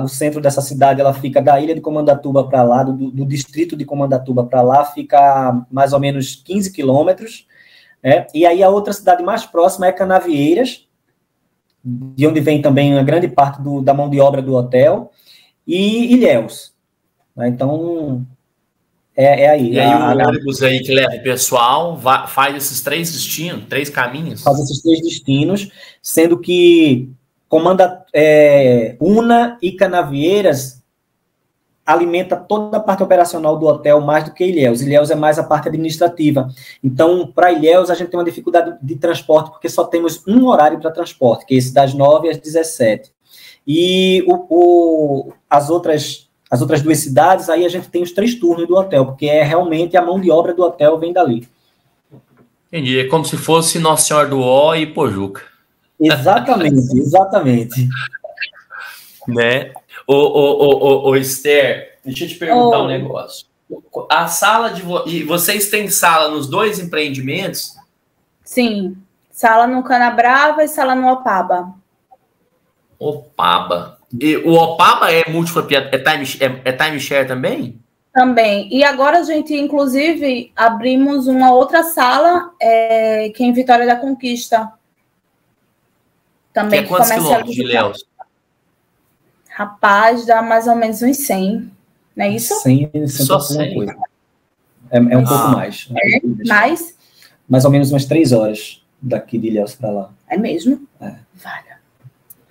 O centro dessa cidade, ela fica da ilha de Comandatuba para lá, do distrito de Comandatuba para lá, fica mais ou menos 15 quilômetros. E aí a outra cidade mais próxima é Canavieiras, de onde vem também uma grande parte da mão de obra do hotel, e Ilhéus. Então, aí. E aí o ônibus aí que leva o pessoal faz esses 3 destinos, 3 caminhos? Faz esses 3 destinos, sendo que Una e Canavieiras alimenta toda a parte operacional do hotel mais do que Ilhéus. Ilhéus é mais a parte administrativa. Então, para Ilhéus, a gente tem uma dificuldade de transporte, porque só temos um horário para transporte, que é esse das 9 às 17. E as outras 2 cidades, aí a gente tem os 3 turnos do hotel, porque realmente a mão de obra do hotel vem dali. Entendi. É como se fosse Nossa Senhora do Ó e Pojuca. Exatamente, exatamente. Né? Ô, Esther, deixa eu te perguntar um negócio. A sala e vocês têm sala nos 2 empreendimentos? Sim. Sala no Canabrava e sala no Opaba. Opaba. E o Opaba é múltipla, é timeshare também? Também. E agora a gente, inclusive, abrimos uma outra sala, que é em Vitória da Conquista. Também. Que é quantos quilômetros de Ilhéus? Rapaz, dá mais ou menos uns 100. Não é isso? 100, só 100. Coisa. É um pouco mais. Mais? Mais ou menos umas 3 horas daqui de Ilhéus para lá. É mesmo? Vale.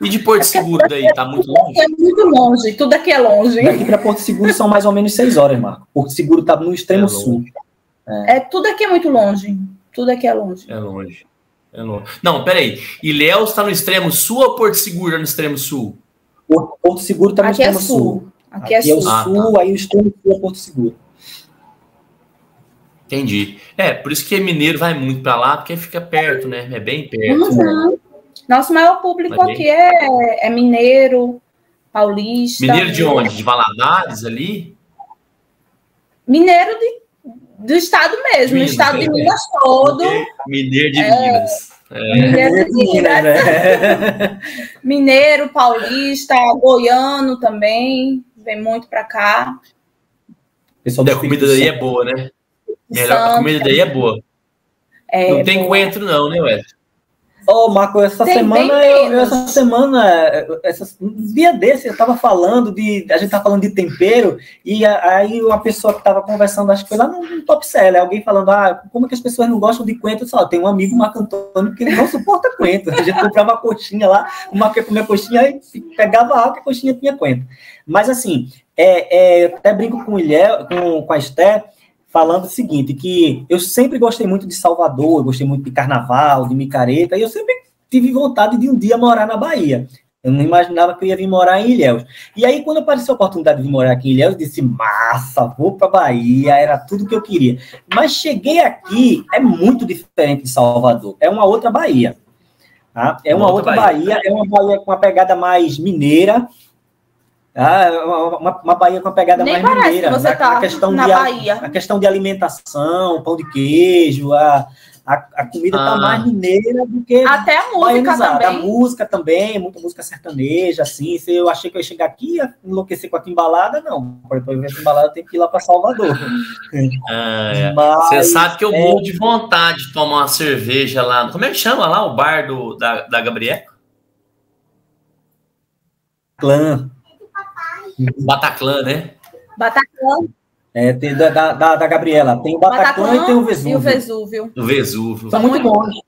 E de Porto Seguro daí? Tá muito longe? É muito longe. Tudo aqui é longe. Daqui para Porto Seguro são mais ou menos 6 horas, Marco. Porto Seguro tá no extremo sul. Tudo aqui é muito longe. Tudo aqui é longe. É longe. Não, peraí. Ilhéus está no extremo sul ou Porto Seguro é no extremo sul? Porto Seguro está no extremo sul. Aqui é sul. Sul, aí o extremo sul é Porto Seguro. Entendi. Por isso que mineiro vai muito para lá, porque fica perto, né? É bem perto. Uhum. Né? Nosso maior público aqui é mineiro, paulista. Mineiro de onde? De Valadares ali? Mineiro do estado mesmo, Minas, estado de Minas todo. Mineiro de Minas. Mineiro de Minas. Mineiro, paulista, goiano também, vem muito para cá. A comida daí é boa, né? A comida daí é boa. Não tem coentro não, né, Wellington? Ô, Marco, essa um dia desse, eu estava falando a gente estava falando de tempero, e aí uma pessoa que estava conversando, acho que foi lá no Top Seller, alguém falando, como é que as pessoas não gostam de coentro? Só tem um amigo, Marco Antônio, que ele não suporta coentro. A gente comprava uma coxinha lá, o Marco ia comer a coxinha, e pegava a água e a coxinha tinha coentro. Mas assim, eu até brinco com a Esté, falando o seguinte, que eu sempre gostei muito de Salvador, eu gostei muito de Carnaval, de micareta, e eu sempre tive vontade de um dia morar na Bahia. Eu não imaginava que eu ia vir morar em Ilhéus. E aí, quando apareceu a oportunidade de morar aqui em Ilhéus, eu disse, massa, vou para Bahia, era tudo que eu queria. Mas cheguei aqui, é muito diferente de Salvador, é uma outra Bahia. Tá? É uma outra Bahia, é uma Bahia com uma pegada mais mineira, uma Bahia com uma pegada nem mais mineira. Que você tá na Bahia. A questão de alimentação, pão de queijo, a comida está mais mineira do que até a música também. A música também, muita música sertaneja, assim. Se eu achei que eu ia chegar aqui e enlouquecer com a timbalada, não. Para ver a timbalada, eu tenho que ir lá para Salvador. Você sabe que eu morro de vontade de tomar uma cerveja lá. Como é que chama lá o bar da Gabriela? Clã. Bataclan, né? Bataclan. Tem da Gabriela. Tem o Bataclan e tem o Vesúvio. E o Vesúvio. O Vesúvio. São muito bons.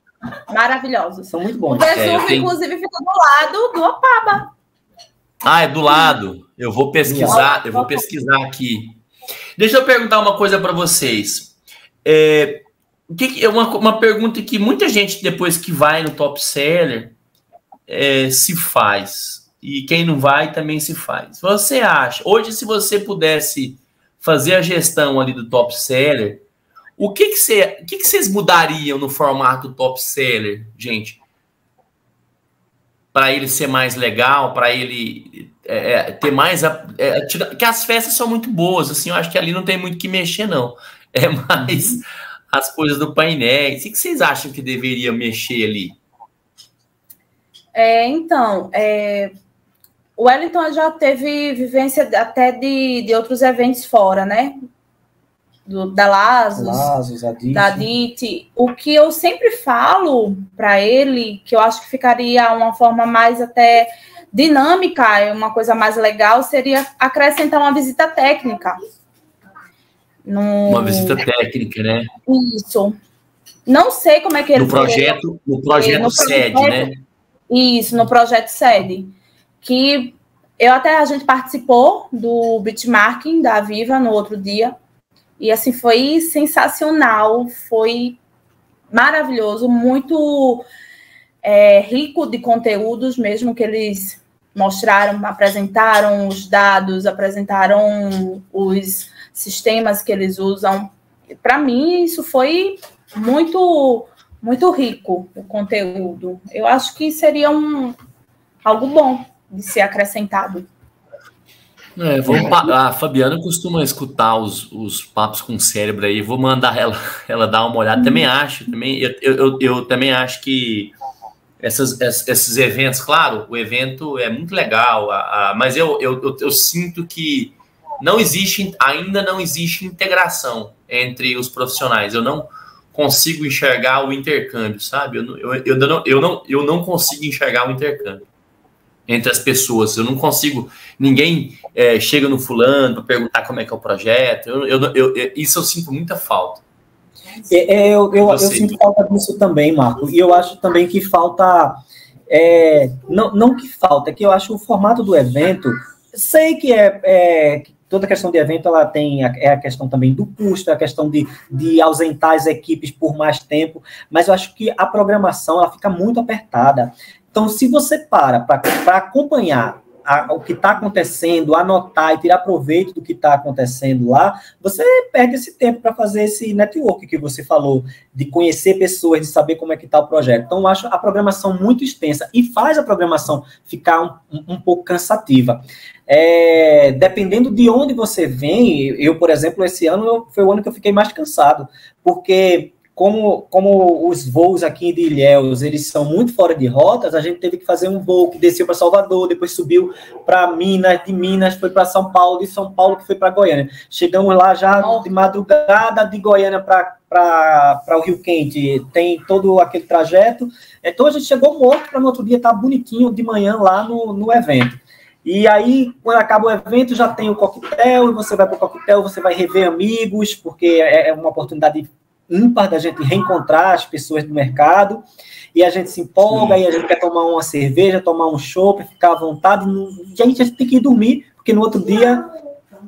Maravilhosos. São muito bons. O Vesúvio, inclusive, fica do lado do Opaba. É do lado. Eu vou pesquisar, aqui. Deixa eu perguntar uma coisa para vocês. Uma pergunta que muita gente, depois que vai no Top Seller, se faz. E quem não vai também se faz. Você acha, hoje, se você pudesse fazer a gestão ali do Top Seller, o que vocês mudariam no formato Top Seller, gente? Para ele ser mais legal, para ele ter mais... que as festas são muito boas, assim, eu acho que ali não tem muito o que mexer, não. É mais as coisas do painel. O que vocês acham que deveria mexer ali? O Wellington já teve vivência até de outros eventos fora, né? Da Lazos, da DIT. O que eu sempre falo para ele, que eu acho que ficaria uma forma mais até dinâmica, uma coisa mais legal, seria acrescentar uma visita técnica. Uma visita técnica, né? Isso. Não sei como é que ele... No projeto sede, né? Isso, no projeto sede. Que a gente participou do benchmarking da Viva no outro dia, e assim, foi sensacional, foi maravilhoso, muito rico de conteúdos mesmo, que eles mostraram, apresentaram os dados, apresentaram os sistemas que eles usam. Para mim, isso foi muito, muito rico, o conteúdo. Eu acho que seria algo bom de ser acrescentado. A Fabiana costuma escutar os papos com o cérebro aí, vou mandar ela dar uma olhada. Eu também acho que esses eventos, claro, o evento é muito legal, mas eu sinto que ainda não existe integração entre os profissionais. Eu não consigo enxergar o intercâmbio, sabe? Eu não consigo enxergar o intercâmbio entre as pessoas. Eu não consigo... Ninguém chega no fulano para perguntar como é que é o projeto. Isso eu sinto muita falta. Eu sinto falta disso também, Marco. E eu acho também que falta... não que falta, é que eu acho o formato do evento... Sei que toda a questão de evento, ela tem a questão também do custo, a questão de ausentar as equipes por mais tempo, mas eu acho que a programação ela fica muito apertada. Então, se você para acompanhar o que está acontecendo, anotar e tirar proveito do que está acontecendo lá, você perde esse tempo para fazer esse network que você falou, de conhecer pessoas, de saber como é que está o projeto. Então, eu acho a programação muito extensa e faz a programação ficar um pouco cansativa. Dependendo de onde você vem, eu, por exemplo, esse ano foi o ano que eu fiquei mais cansado, porque... Como os voos aqui de Ilhéus, eles são muito fora de rotas, a gente teve que fazer um voo que desceu para Salvador, depois subiu para Minas, de Minas foi para São Paulo, de São Paulo que foi para Goiânia. Chegamos lá já de madrugada, de Goiânia para para o Rio Quente tem todo aquele trajeto. Então a gente chegou morto para no outro dia estar bonitinho de manhã lá no evento. E aí, quando acaba o evento, já tem o coquetel, e você vai para o coquetel, você vai rever amigos, porque é uma oportunidade ímpar da gente reencontrar as pessoas do mercado, e a gente se empolga, e a gente quer tomar uma cerveja, tomar um chopp, ficar à vontade, e a gente tem que ir dormir, porque no outro dia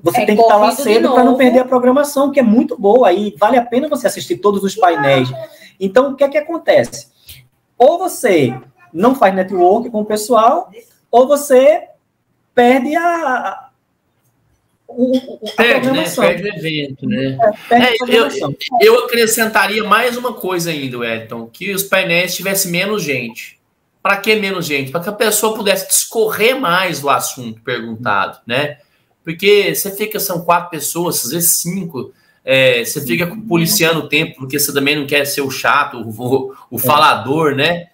você tem que estar lá cedo para não perder a programação, que é muito boa, e vale a pena você assistir todos os painéis. Então, o que é que acontece? Ou você não faz network com o pessoal, ou você perde a programação. Perde o evento, né? Eu acrescentaria mais uma coisa ainda, Wellington, que os painéis tivessem menos gente. Para que menos gente? Para que a pessoa pudesse discorrer mais do assunto perguntado, né? Porque você fica, são 4 pessoas, às vezes 5, você fica policiando o tempo, porque você também não quer ser o chato, o falador, né?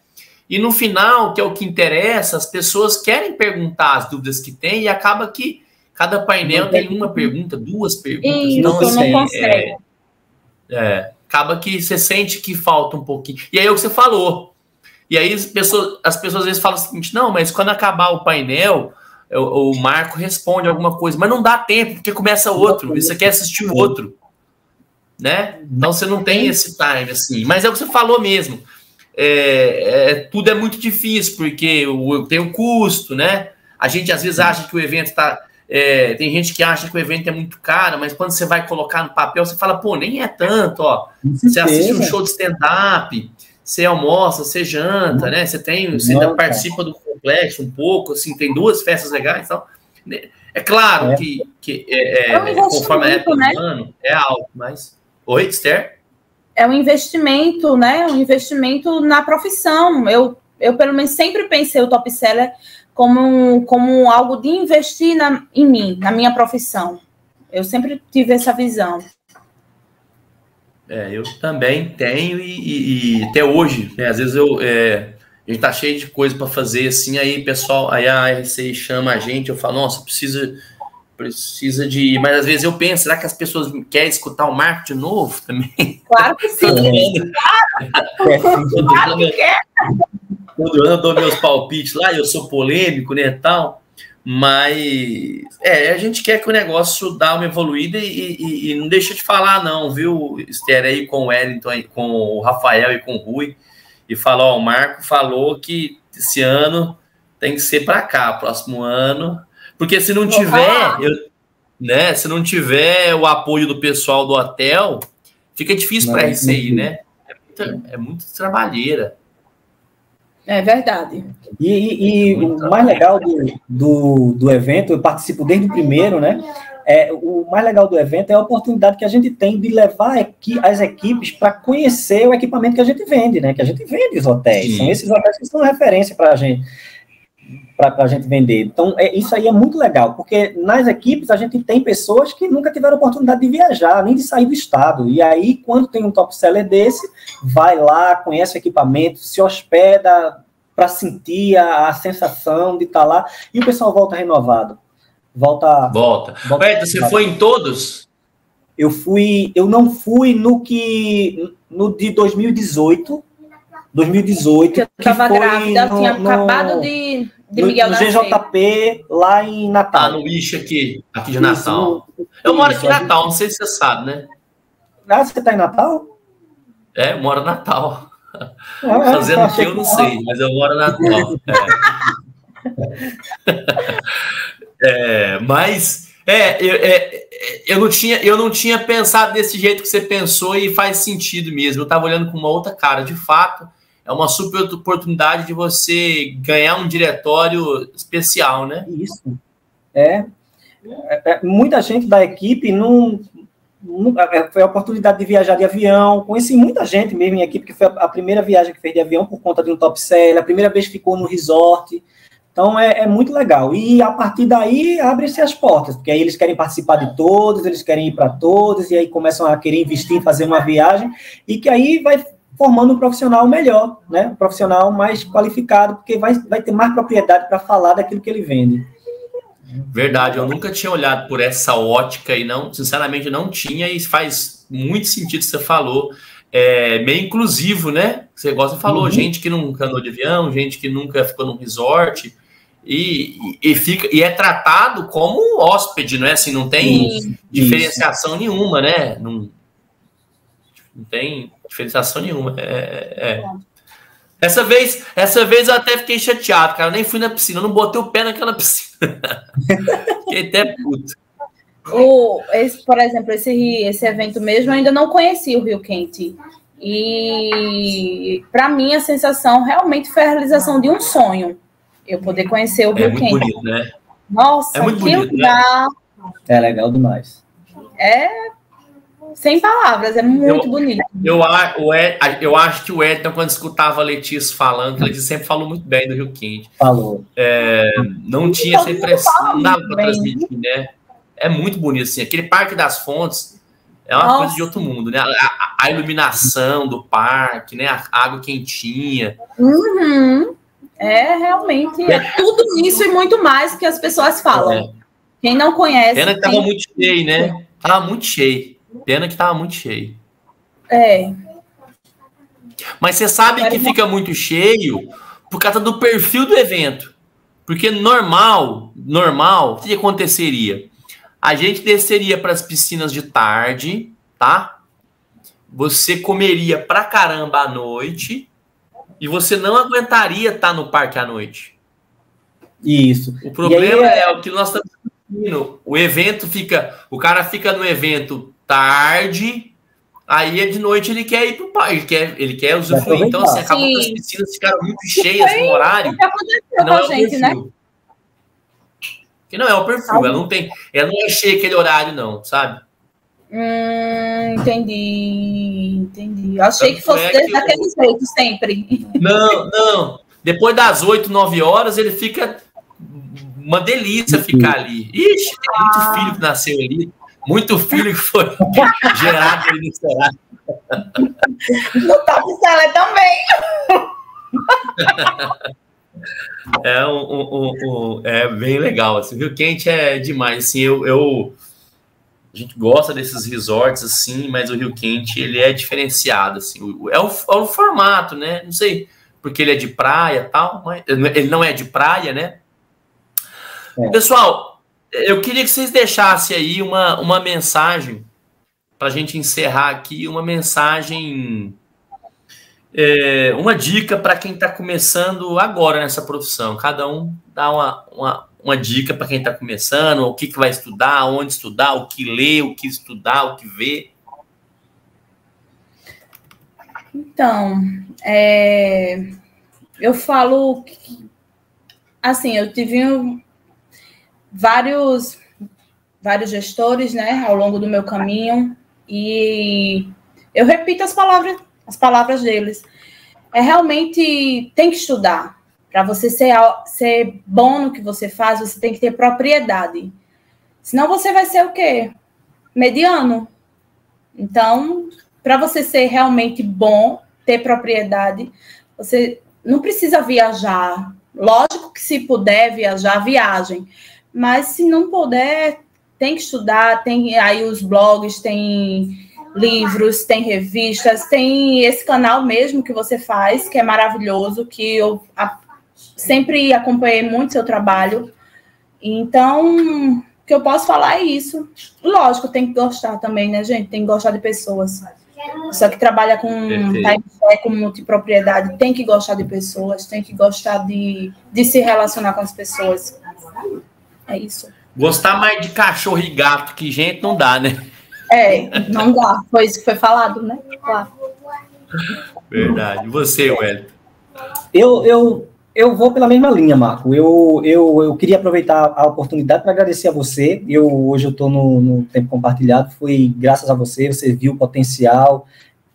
E no final, que é o que interessa, as pessoas querem perguntar as dúvidas que tem e acaba que cada painel tem uma pergunta, 2 perguntas. Isso, então, assim, não consegue. Acaba que você sente que falta um pouquinho. E aí é o que você falou. E aí as pessoas às vezes falam o seguinte, não, mas quando acabar o painel, o Marco responde alguma coisa, mas não dá tempo, porque começa outro, e você quer assistir o outro, né? Então você não tem esse time, assim. Mas é o que você falou mesmo. Tudo é muito difícil, porque tem o custo, né? A gente às vezes acha que o evento está... tem gente que acha que o evento é muito caro, mas quando você vai colocar no papel, você fala, pô, nem é tanto, ó. Você assiste um show de stand-up, você almoça, você janta, né? Você ainda participa do complexo um pouco, assim, tem 2 festas legais, então... É claro que conforme a época do ano, é alto, mas... Oi, Esther? É um investimento, né? Um investimento na profissão. Eu pelo menos, sempre pensei o Top Seller como algo de investir em mim, na minha profissão. Eu sempre tive essa visão. Eu também tenho e até hoje, né? Às vezes a gente tá cheio de coisa para fazer, assim, aí pessoal, aí a RC chama a gente, eu falo, nossa, precisa de... Mas às vezes eu penso, será que as pessoas querem escutar o Marco de novo também? Claro que sim. Claro que quer. Todo ano eu dou meus palpites lá, eu sou polêmico, né, tal, mas a gente quer que o negócio dá uma evoluída e não deixa de falar não, viu, Esther, aí com o Wellington, aí, com o Rafael e com o Rui, e falou, o Marco falou que esse ano tem que ser para cá, próximo ano, porque se não tiver, se não tiver o apoio do pessoal do hotel, fica difícil para a RCI, né? É muito trabalheira. É verdade. E o mais legal do evento, eu participo desde o primeiro, né? O mais legal do evento é a oportunidade que a gente tem de levar as equipes para conhecer o equipamento que a gente vende, né? Que a gente vende os hotéis. Sim. São esses hotéis que são referência para a gente. Para a gente vender. Então, isso aí é muito legal, porque nas equipes a gente tem pessoas que nunca tiveram oportunidade de viajar, nem de sair do estado. E aí, quando tem um top seller desse, vai lá, conhece o equipamento, se hospeda para sentir a sensação de estar lá, e o pessoal volta renovado. Volta. Você foi em todos? Eu não fui no de 2018. 2018. Eu estava grávida, eu tinha acabado de Miguel no GJP, lá em Natal. No Wish aqui de Natal. Eu moro aqui em Natal, não sei se você sabe, né? Você está em Natal? Eu moro em Natal. Fazendo o que eu não sei, mas eu moro em Natal. Mas eu não tinha pensado desse jeito que você pensou e faz sentido mesmo. Eu estava olhando com uma outra cara. De fato, é uma super oportunidade de você ganhar um diretório especial, né? Isso. Muita gente da equipe foi a oportunidade de viajar de avião. Conheci muita gente mesmo em equipe, que foi a primeira viagem que fez de avião por conta de um top seller, a primeira vez que ficou no resort. Então, é muito legal. E, a partir daí, abrem-se as portas, porque aí eles querem participar de todos, eles querem ir para todos, e aí começam a querer investir em fazer uma viagem, e que aí vai formando um profissional melhor, né? Um profissional mais qualificado, porque vai ter mais propriedade para falar daquilo que ele vende. Verdade, eu nunca tinha olhado por essa ótica e sinceramente não tinha, e faz muito sentido que você falou. Meio inclusivo, né? Você falou, gente que nunca andou de avião, gente que nunca ficou num resort e é tratado como hóspede, não é assim? Não tem diferenciação nenhuma, né? Não tem diferenciação nenhuma. Essa vez eu até fiquei chateado, cara. Eu nem fui na piscina, eu não botei o pé naquela piscina. Fiquei até puto. Por exemplo, esse evento mesmo, eu ainda não conheci o Rio Quente. E para mim a sensação realmente foi a realização de um sonho. Eu poder conhecer o Rio Quente. É muito bonito, né? Nossa, muito que bonito, lugar! Né? É legal demais. Sem palavras, é muito bonito. Eu acho que o Edson, quando escutava a Letícia falando, a Letícia sempre falou muito bem do Rio Quente. Falou. Não tinha essa impressão, não dava para transmitir, né? É muito bonito, assim. Aquele Parque das Fontes é uma coisa de outro mundo, né? A iluminação do parque, né? A água quentinha. Realmente. É tudo isso e muito mais que as pessoas falam. Quem não conhece... Pena que tava muito cheio, né? Tava muito cheio. Pena que tava muito cheio. Mas você sabe que fica muito cheio por causa do perfil do evento. Porque normal, o que aconteceria? A gente desceria para as piscinas de tarde, tá? Você comeria pra caramba à noite e você não aguentaria estar no parque à noite. Isso. O problema é o que nós estamos discutindo. O cara fica no evento tarde, aí de noite ele quer ir pro parque, ele quer usufruir. Então, assim, acabou que as piscinas ficaram muito cheias no horário. O que aconteceu com a gente, né? Que não é o perfil, ela não é cheia aquele horário, não, sabe? Entendi. Eu achei que fosse daquele jeito sempre. Não. Depois das 8, 9 horas, ele fica uma delícia ficar ali. Ixi, tem muito filho que nasceu ali, muito filho que foi gerado ali nesse horário. No Top Seller também. É bem legal, assim, Rio Quente é demais, assim, a gente gosta desses resorts, assim, mas o Rio Quente, ele é diferenciado, assim, é o formato, né, não sei, porque ele é de praia e tal, mas ele não é de praia, né. Pessoal, eu queria que vocês deixassem aí uma mensagem, para a gente encerrar aqui, uma mensagem... uma dica para quem está começando agora nessa profissão. Cada um dá uma dica para quem está começando, o que vai estudar, onde estudar, o que ler, o que estudar, o que ver. Então, eu falo que, assim, eu tive vários gestores, né, ao longo do meu caminho, e eu repito as palavras deles. Realmente tem que estudar. Para você ser bom no que você faz, você tem que ter propriedade. Senão você vai ser o quê? Mediano. Então, para você ser realmente bom, ter propriedade, você não precisa viajar. Lógico que se puder viajar, viagem. Mas se não puder, tem que estudar. Tem aí os blogs, tem... livros, tem revistas, tem esse canal mesmo que você faz, que é maravilhoso, que eu sempre acompanhei muito seu trabalho. Então, o que eu posso falar é isso. Lógico, tem que gostar também, né, gente? Tem que gostar de pessoas. Só que trabalha com multipropriedade, tem que gostar de pessoas, tem que gostar de se relacionar com as pessoas. É isso. Gostar mais de cachorro e gato que gente não dá, né? Não dá. Foi isso que foi falado, né? Claro. Verdade. E você, Wellington? Eu vou pela mesma linha, Marco. Eu queria aproveitar a oportunidade para agradecer a você. Hoje eu estou no tempo compartilhado. Foi graças a você. Você viu o potencial.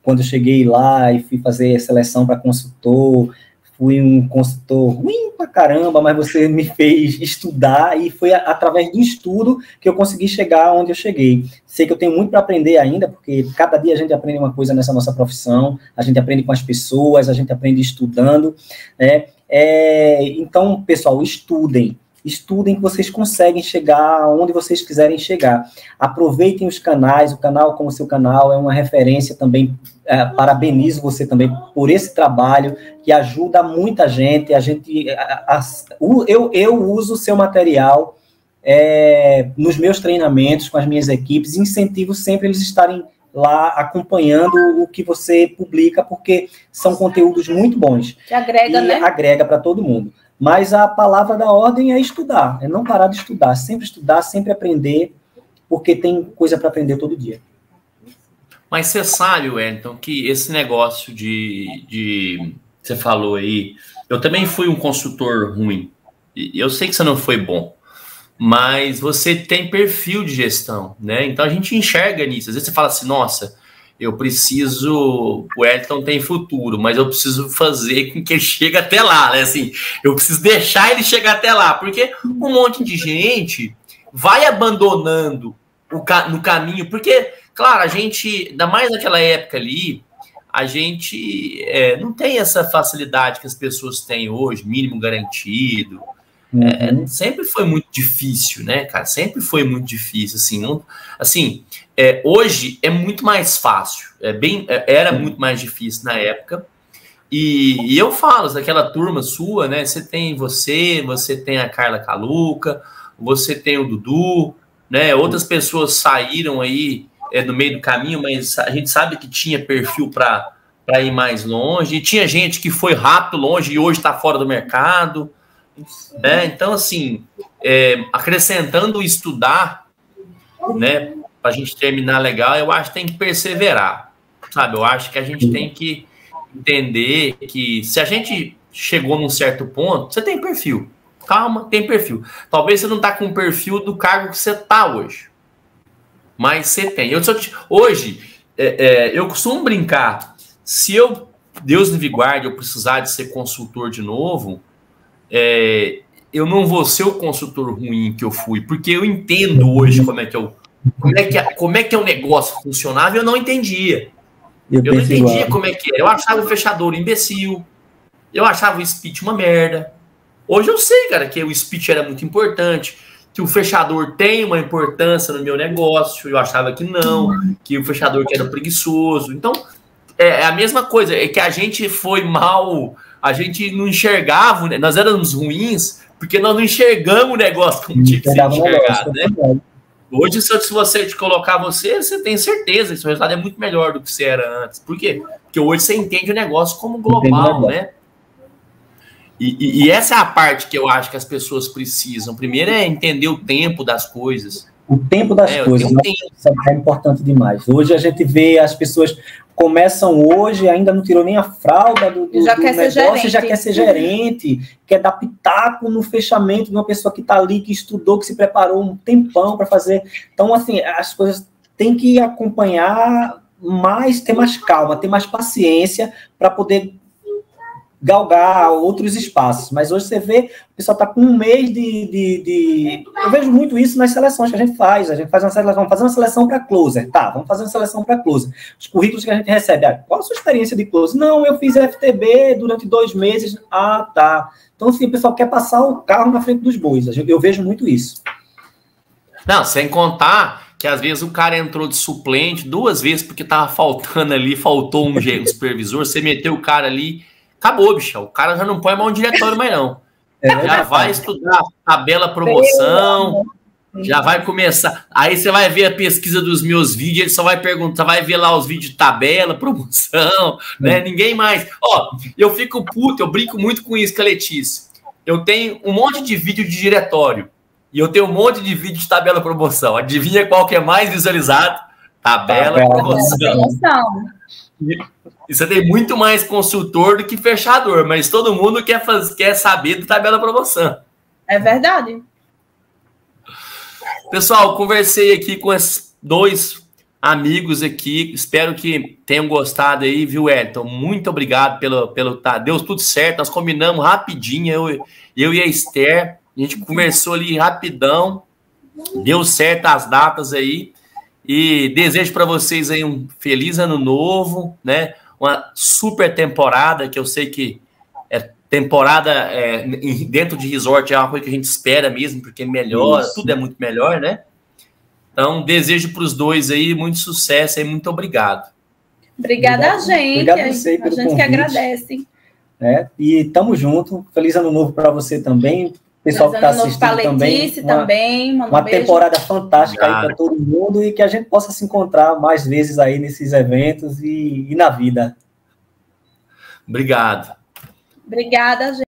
Quando eu cheguei lá e fui fazer seleção para consultor, fui um consultor ruim pra caramba, mas você me fez estudar e foi através do estudo que eu consegui chegar onde eu cheguei. Sei que eu tenho muito para aprender ainda, porque cada dia a gente aprende uma coisa nessa nossa profissão, a gente aprende com as pessoas, a gente aprende estudando, né? Então, pessoal, estudem. estudem que vocês conseguem chegar onde vocês quiserem chegar. Aproveitem os canais, o canal como seu canal é uma referência também, parabenizo você também por esse trabalho, que ajuda muita gente, eu uso o seu material nos meus treinamentos, com as minhas equipes, incentivo sempre eles estarem lá acompanhando o que você publica, porque são conteúdos muito bons. Que agrega, né? Agrega para todo mundo. Mas a palavra da ordem é estudar, é não parar de estudar, sempre aprender, porque tem coisa para aprender todo dia. Mas você sabe, Wellington, que esse negócio você falou aí, eu também fui um consultor ruim, e eu sei que você não foi bom, mas você tem perfil de gestão, né? Então a gente enxerga nisso. Às vezes você fala assim, nossa, o Wellington tem futuro, mas eu preciso fazer com que ele chegue até lá, né? Assim, eu preciso deixar ele chegar até lá, porque um monte de gente vai abandonando no caminho, porque, claro, a gente, ainda mais naquela época ali, a gente não tem essa facilidade que as pessoas têm hoje, mínimo garantido. Sempre foi muito difícil, né, cara? Sempre foi muito difícil, assim, hoje é muito mais fácil, era muito mais difícil na época, e eu falo, daquela turma sua, né, você tem a Carla Caluca, você tem o Dudu, né, outras pessoas saíram aí no meio do caminho, mas a gente sabe que tinha perfil para ir mais longe, e tinha gente que foi rápido, longe, e hoje está fora do mercado, né? Então, assim, acrescentando estudar, né, para a gente terminar legal, eu acho que tem que perseverar, sabe? Eu acho que a gente tem que entender que se a gente chegou num certo ponto, você tem perfil, calma, tem perfil. Talvez você não está com o perfil do cargo que você está hoje, mas você tem. Hoje, eu costumo brincar, se Deus me guarde, eu precisar de ser consultor de novo, eu não vou ser o consultor ruim que eu fui, porque eu entendo hoje como é que o negócio funcionava e eu não entendia. Eu não entendia como é que era. Eu achava o fechador imbecil, eu achava o speech uma merda. Hoje eu sei, cara, que o speech era muito importante, que o fechador tem uma importância no meu negócio, eu achava que não, que o fechador que era preguiçoso. Então, é a mesma coisa, é que a gente foi mal, a gente não enxergava, né? Nós éramos ruins porque nós não enxergamos o negócio como tinha que ser enxergado, né? Hoje, se você colocar você tem certeza que o resultado é muito melhor do que você era antes. Por quê? Porque hoje você entende o negócio como global, né? E essa é a parte que eu acho que as pessoas precisam. Primeiro é entender o tempo das coisas. O tempo das coisas é importante demais. Hoje a gente vê as pessoas começam hoje, ainda não tirou nem a fralda do negócio, já quer ser gerente, quer dar pitaco no fechamento de uma pessoa que está ali, que estudou, que se preparou um tempão para fazer. Então, assim, as coisas têm que acompanhar mais, ter mais calma, ter mais paciência para poder galgar outros espaços. Mas hoje você vê, o pessoal está com um mês Eu vejo muito isso nas seleções que a gente faz uma seleção, vamos fazer uma seleção para closer, tá, vamos fazer uma seleção para closer. Os currículos que a gente recebe, qual a sua experiência de closer? Não, eu fiz FTB durante 2 meses, tá. Então, assim, o pessoal quer passar o carro na frente dos bois, eu vejo muito isso. Não, sem contar que às vezes o cara entrou de suplente 2 vezes porque tava faltando ali, faltou um supervisor, você meteu o cara ali, acabou, bicho. O cara já não põe a mão no diretório mais, não. Já vai estudar tabela promoção, já vai começar. Aí você vai ver a pesquisa dos meus vídeos, ele só vai perguntar, vai ver lá os vídeos de tabela, promoção, né? Ninguém mais. Ó, eu fico puto, eu brinco muito com isso, com a Letícia. Eu tenho um monte de vídeo de diretório e eu tenho um monte de vídeo de tabela promoção. Adivinha qual que é mais visualizado? Tabela promoção. E você tem muito mais consultor do que fechador, mas todo mundo quer saber do tabela promoção. É verdade. Pessoal, conversei aqui com esses 2 amigos aqui, espero que tenham gostado aí, viu, Wellington? Muito obrigado pelo tá, deu tudo certo, nós combinamos rapidinho, eu e a Esther, a gente conversou ali rapidão, deu certo as datas aí, e desejo para vocês aí um feliz ano novo, né? Uma super temporada, que eu sei que temporada dentro de resort é uma coisa que a gente espera mesmo, porque melhora, tudo é muito melhor, né? Então, desejo para os dois aí muito sucesso e muito obrigado. Obrigada a gente. Obrigado a você pelo convite. Que agradece. E tamo junto. Feliz ano novo para você também. Pessoal que está assistindo também. Uma temporada fantástica aí para todo mundo e que a gente possa se encontrar mais vezes aí nesses eventos e na vida. Obrigado. Obrigada, gente.